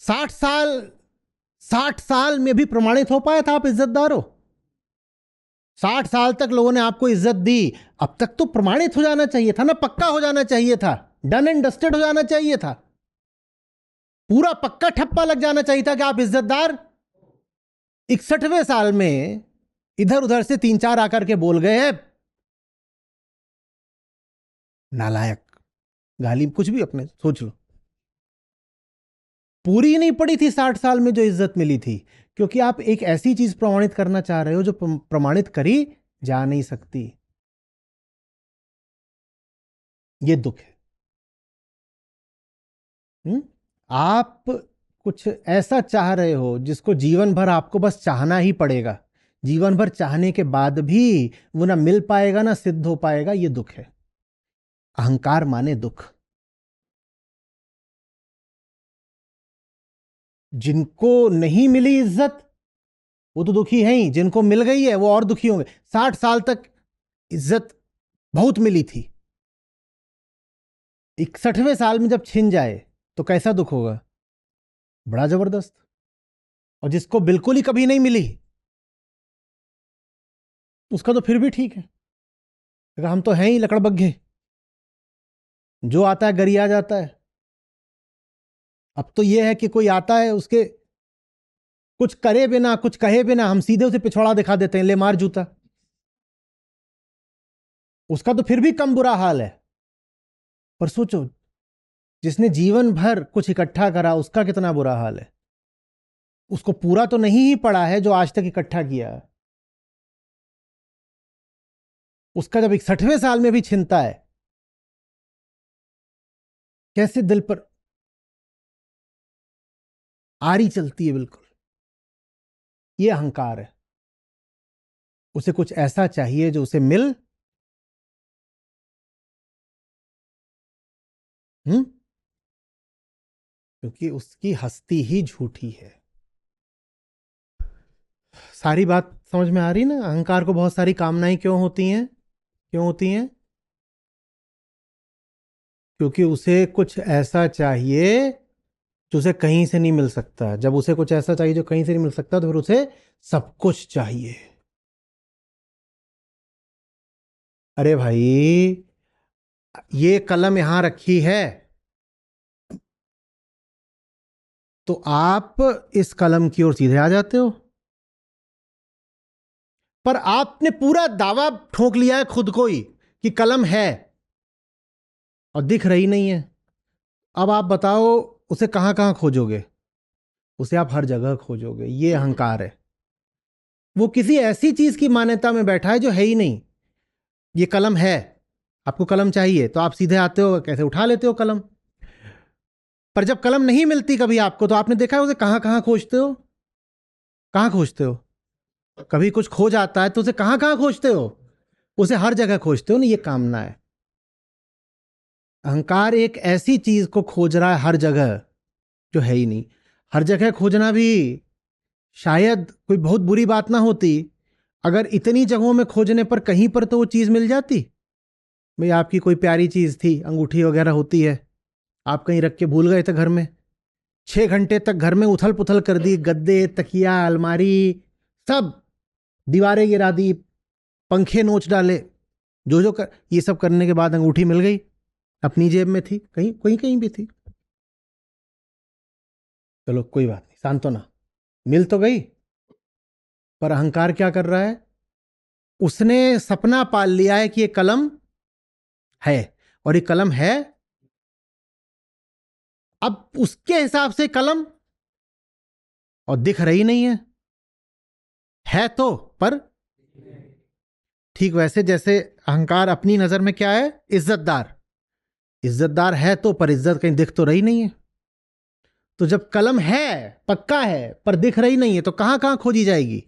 A: 60 साल, 60 साल में भी प्रमाणित हो पाया था आप इज्जतदार हो? 60 साल तक लोगों ने आपको इज्जत दी, अब तक तो प्रमाणित हो जाना चाहिए था ना, पक्का हो जाना चाहिए था, डन एंड डस्टेड हो जाना चाहिए था, पूरा पक्का ठप्पा लग जाना चाहिए था कि आप इज्जतदार। 61वें साल में इधर उधर से 3-4 आकर के बोल गए हैं, नालायक, गाली, कुछ भी अपने सोच लो। पूरी नहीं पड़ी थी 60 साल में जो इज्जत मिली थी, क्योंकि आप एक ऐसी चीज प्रमाणित करना चाह रहे हो जो प्रमाणित करी जा नहीं सकती। ये दुख है। आप कुछ ऐसा चाह रहे हो जिसको जीवन भर आपको बस चाहना ही पड़ेगा, जीवन भर चाहने के बाद भी वो ना मिल पाएगा ना सिद्ध हो पाएगा, ये दुख है। अहंकार माने दुख। जिनको नहीं मिली इज्जत वो तो दुखी है ही, जिनको मिल गई है वो और दुखी होंगे। 60 साल तक इज्जत बहुत मिली थी, 61वें साल में जब छिन जाए तो कैसा दुख होगा, बड़ा जबरदस्त। और जिसको बिल्कुल ही कभी नहीं मिली उसका तो फिर भी ठीक है, क्योंकि हम तो हैं ही लकड़बग्घे, जो आता है गरिया जाता है। अब तो यह है कि कोई आता है, उसके कुछ करे बिना कुछ कहे बिना हम सीधे उसे पिछवाड़ा दिखा देते हैं, ले मार जूता। उसका तो फिर भी कम बुरा हाल है, पर सोचो जिसने जीवन भर कुछ इकट्ठा करा उसका कितना बुरा हाल है। उसको पूरा तो नहीं ही पड़ा है जो आज तक इकट्ठा किया है, उसका जब 61वें साल में भी छिनता है, कैसे दिल पर आरी चलती है। बिल्कुल ये अहंकार है। उसे कुछ ऐसा चाहिए जो उसे मिल क्योंकि उसकी हस्ती ही झूठी है। सारी बात समझ में आ रही ना? अहंकार को बहुत सारी कामनाएं क्यों होती हैं? क्यों होती हैं? क्योंकि उसे कुछ ऐसा चाहिए जो उसे कहीं से नहीं मिल सकता। जब उसे कुछ ऐसा चाहिए जो कहीं से नहीं मिल सकता तो फिर उसे सब कुछ चाहिए। अरे भाई, ये कलम यहां रखी है तो आप इस कलम की ओर सीधे आ जाते हो, पर आपने पूरा दावा ठोक लिया है खुद को ही कि कलम है और दिख रही नहीं है। अब आप बताओ उसे कहां कहां खोजोगे? उसे आप हर जगह खोजोगे। ये अहंकार है। वो किसी ऐसी चीज की मान्यता में बैठा है जो है ही नहीं। ये कलम है, आपको कलम चाहिए तो आप सीधे आते हो, कैसे उठा लेते हो कलम। पर जब कलम नहीं मिलती कभी आपको, तो आपने देखा है उसे कहां कहां खोजते हो? कहां खोजते हो? कभी कुछ खो जाता है तो उसे कहां कहां खोजते हो? उसे हर जगह खोजते हो ना। ये कामना है। अहंकार एक ऐसी चीज को खोज रहा है हर जगह जो है ही नहीं। हर जगह खोजना भी शायद कोई बहुत बुरी बात ना होती अगर इतनी जगहों में खोजने पर कहीं पर तो वो चीज मिल जाती। भाई आपकी कोई प्यारी चीज थी, अंगूठी वगैरह होती है, आप कहीं रख के भूल गए थे घर में, 6 घंटे तक घर में उथल पुथल कर दी, गद्दे तकिया अलमारी सब, दीवारें गिरा दी, पंखे नोच डाले, ये सब करने के बाद अंगूठी मिल गई, अपनी जेब में थी, कहीं कहीं कहीं भी थी। चलो कोई बात नहीं, सांत्वना, मिल तो गई। पर अहंकार क्या कर रहा है? उसने सपना पाल लिया है कि ये कलम है, और ये कलम है। अब उसके हिसाब से कलम और दिख रही नहीं है तो, पर ठीक वैसे जैसे अहंकार अपनी नजर में क्या है? इज्जतदार। इज्जतदार है तो, पर इज्जत कहीं दिख तो रही नहीं है। तो जब कलम है, पक्का है, पर दिख रही नहीं है, तो कहां कहां खोजी जाएगी?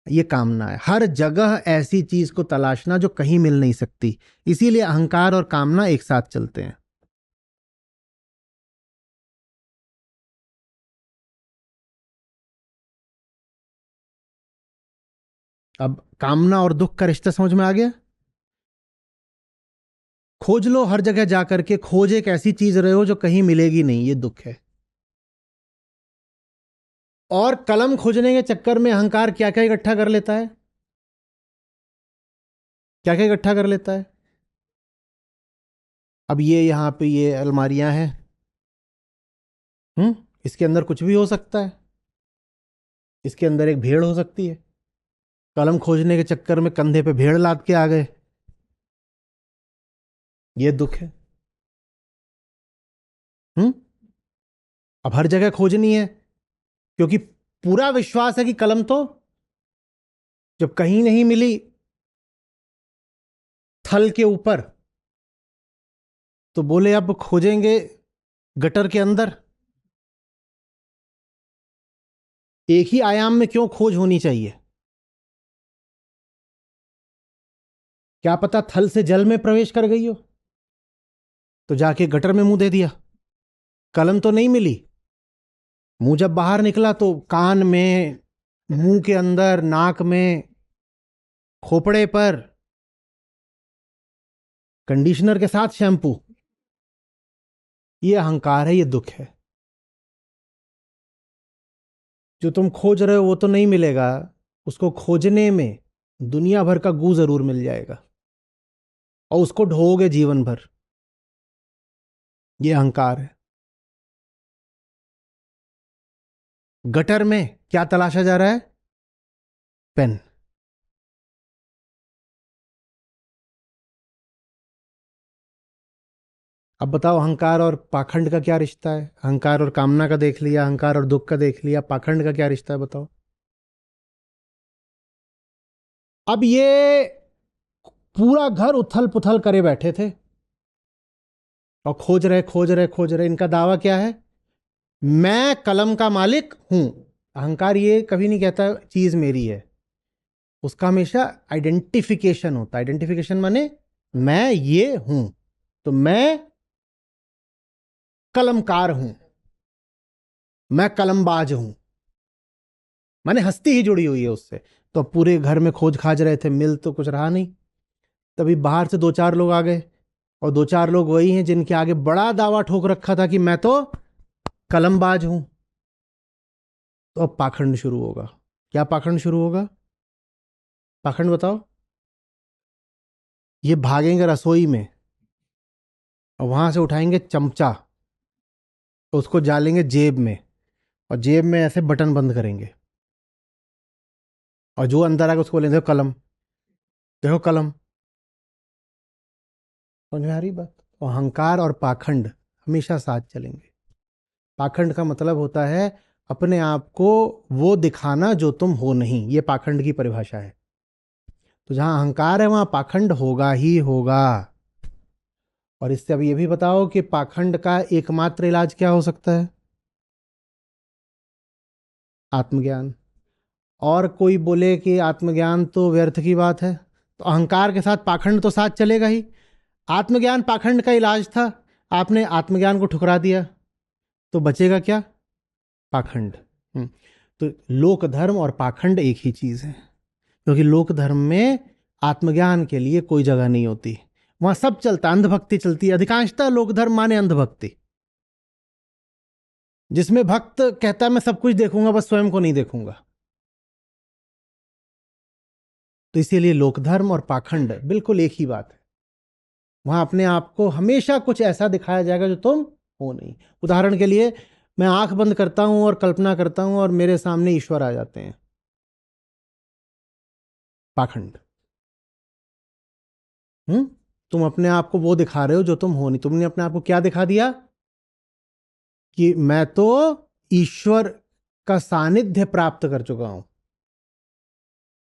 A: ये कामना है। हर जगह ऐसी चीज को तलाशना जो कहीं मिल नहीं सकती। इसीलिए अहंकार और कामना एक साथ चलते हैं। अब कामना और दुख का रिश्ता समझ में आ गया? खोज लो हर जगह जाकर के, खोज एक ऐसी चीज रहे हो जो कहीं मिलेगी नहीं, ये दुख है। और कलम खोजने के चक्कर में अहंकार क्या क्या इकट्ठा कर लेता है? क्या क्या इकट्ठा कर लेता है? अब ये यहां पे ये अलमारियां हैं, इसके अंदर कुछ भी हो सकता है। इसके अंदर एक भेड़ हो सकती है। कलम खोजने के चक्कर में कंधे पे भेड़ लाद के आ गए, ये दुख है। हम्म अब हर जगह खोजनी है क्योंकि पूरा विश्वास है कि कलम तो जब कहीं नहीं मिली थल के ऊपर, तो बोले अब खोजेंगे गटर के अंदर। एक ही आयाम में क्यों खोज होनी चाहिए? क्या पता थल से जल में प्रवेश कर गई हो, तो जाके गटर में मुंह दे दिया, कलम तो नहीं मिली, मुंह जब बाहर निकला तो कान में, मुंह के अंदर, नाक में, खोपड़े पर कंडीशनर के साथ शैम्पू। ये अहंकार है, ये दुख है। जो तुम खोज रहे हो वो तो नहीं मिलेगा, उसको खोजने में दुनिया भर का गू जरूर मिल जाएगा और उसको ढोओगे जीवन भर। ये अहंकार है। गटर में क्या तलाशा जा रहा है? पेन। अब बताओ, अहंकार और पाखंड का क्या रिश्ता है? अहंकार और कामना का देख लिया, अहंकार और दुख का देख लिया, पाखंड का क्या रिश्ता है बताओ। अब ये पूरा घर उथल पुथल करे बैठे थे और खोज रहे खोज रहे खोज रहे। इनका दावा क्या है? मैं कलम का मालिक हूं। अहंकार ये कभी नहीं कहता चीज मेरी है, उसका हमेशा आइडेंटिफिकेशन होता है। आइडेंटिफिकेशन माने मैं ये हूं, तो मैं कलमकार हूं, मैं कलमबाज हूं, माने हस्ती ही जुड़ी हुई है उससे। तो अब पूरे घर में खोज खाज रहे थे, मिल तो कुछ रहा नहीं। तभी बाहर से दो चार लोग आ गए, और दो चार लोग वही हैं जिनके आगे बड़ा दावा ठोक रखा था कि मैं तो कलमबाज हूं। तो अब पाखंड शुरू होगा। क्या पाखंड शुरू होगा? पाखंड बताओ। ये भागेंगे रसोई में और वहां से उठाएंगे चमचा, उसको डालेंगे जेब में, और जेब में ऐसे बटन बंद करेंगे, और जो अंदर आके उसको बोलेंगे देखो कलम, देखो कलम। समझ में आ रही बात? तो अहंकार और पाखंड हमेशा साथ चलेंगे। पाखंड का मतलब होता है अपने आप को वो दिखाना जो तुम हो नहीं। ये पाखंड की परिभाषा है। तो जहां अहंकार है वहां पाखंड होगा ही होगा। और इससे अब ये भी बताओ कि पाखंड का एकमात्र इलाज क्या हो सकता है? आत्मज्ञान। और कोई बोले कि आत्मज्ञान तो व्यर्थ की बात है, तो अहंकार के साथ पाखंड तो साथ चलेगा ही। आत्मज्ञान पाखंड का इलाज था, आपने आत्मज्ञान को ठुकरा दिया, तो बचेगा क्या? पाखंड। तो लोक धर्म और पाखंड एक ही चीज है, क्योंकि लोक धर्म में आत्मज्ञान के लिए कोई जगह नहीं होती। वहां सब चलता, अंधभक्ति चलती है। अधिकांशतः लोक धर्म माने अंधभक्ति, जिसमें भक्त कहता है मैं सब कुछ देखूंगा बस स्वयं को नहीं देखूंगा। तो इसीलिए लोक धर्म और पाखंड बिल्कुल एक ही बात है। वहां अपने आप को हमेशा कुछ ऐसा दिखाया जाएगा जो तुम हो नहीं। उदाहरण के लिए, मैं आंख बंद करता हूं और कल्पना करता हूं और मेरे सामने ईश्वर आ जाते हैं। पाखंड। तुम अपने आप को वो दिखा रहे हो जो तुम हो नहीं। तुमने अपने आप को क्या दिखा दिया? कि मैं तो ईश्वर का सानिध्य प्राप्त कर चुका हूं,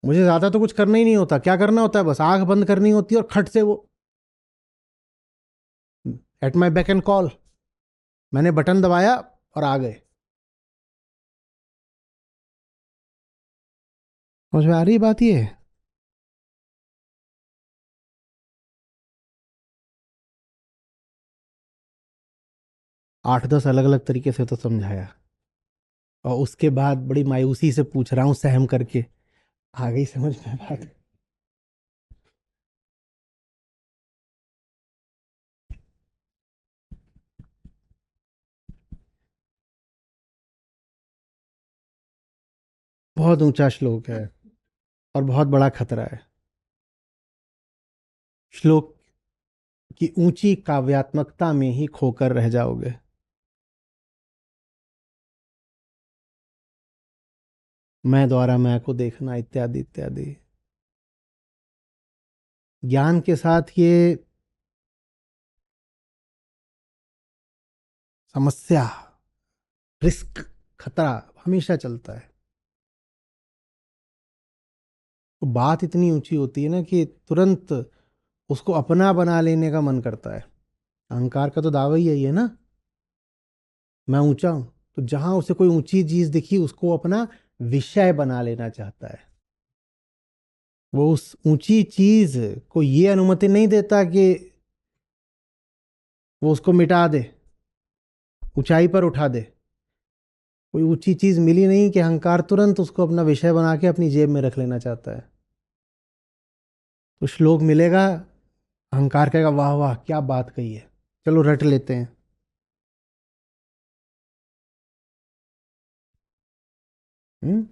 A: मुझे ज्यादा तो कुछ करना ही नहीं होता। क्या करना होता है? बस आंख बंद करनी होती है और खट से वो at my back and call, मैंने बटन दबाया और आ गए। समझ में आ रही बात? ये 8-10 अलग अलग तरीके से तो समझाया, और उसके बाद बड़ी मायूसी से पूछ रहा हूं सहम करके, आ गई समझ में बात? बहुत ऊंचा श्लोक है और बहुत बड़ा खतरा है। श्लोक की ऊंची काव्यात्मकता में ही खोकर रह जाओगे। मैं द्वारा मैं को देखना इत्यादि इत्यादि। ज्ञान के साथ ये समस्या, रिस्क, खतरा हमेशा चलता है। तो बात इतनी ऊंची होती है ना कि तुरंत उसको अपना बना लेने का मन करता है। अहंकार का तो दावा ही यही है ना, मैं ऊंचा हूं। तो जहां उसे कोई ऊंची चीज दिखी उसको अपना विषय बना लेना चाहता है। वो उस ऊंची चीज को ये अनुमति नहीं देता कि वो उसको मिटा दे, ऊंचाई पर उठा दे। कोई ऊंची चीज मिली नहीं कि अहंकार तुरंत उसको अपना विषय बना के अपनी जेब में रख लेना चाहता है। तो श्लोक मिलेगा, अहंकार कहेगा वाह वाह क्या बात कही है, चलो रट लेते हैं। हम्म?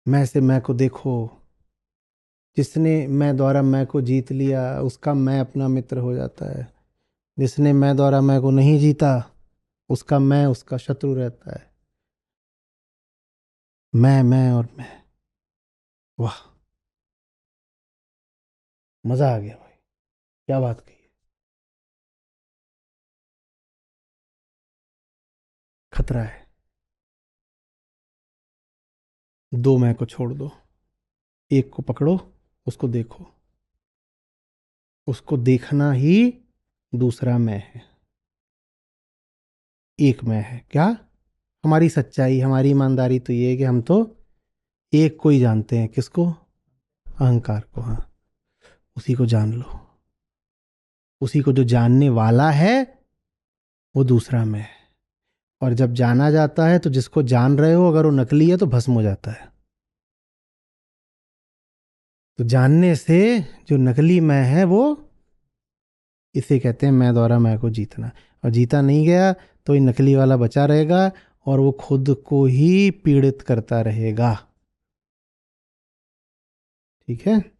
A: मैं से मैं को देखो, जिसने मैं द्वारा मैं को जीत लिया उसका मैं अपना मित्र हो जाता है, जिसने मैं द्वारा मैं को नहीं जीता उसका मैं उसका शत्रु रहता है। मैं और मैं, वाह, मजा आ गया भाई, क्या बात कही है। खतरा है। दो मैं को छोड़ दो, एक को पकड़ो, उसको देखो, उसको देखना ही दूसरा मैं है। एक मैं है क्या, हमारी सच्चाई हमारी ईमानदारी तो ये है कि हम तो एक को ही जानते हैं। किसको? अहंकार को। हाँ, उसी को जान लो, उसी को जो जानने वाला है वो दूसरा मैं है। और जब जाना जाता है तो जिसको जान रहे हो अगर वो नकली है तो भस्म हो जाता है। तो जानने से जो नकली मैं है वो, इसे कहते हैं मैं द्वारा मैं को जीतना। और जीता नहीं गया तो ये नकली वाला बचा रहेगा और वो खुद को ही पीड़ित करता रहेगा। ठीक है।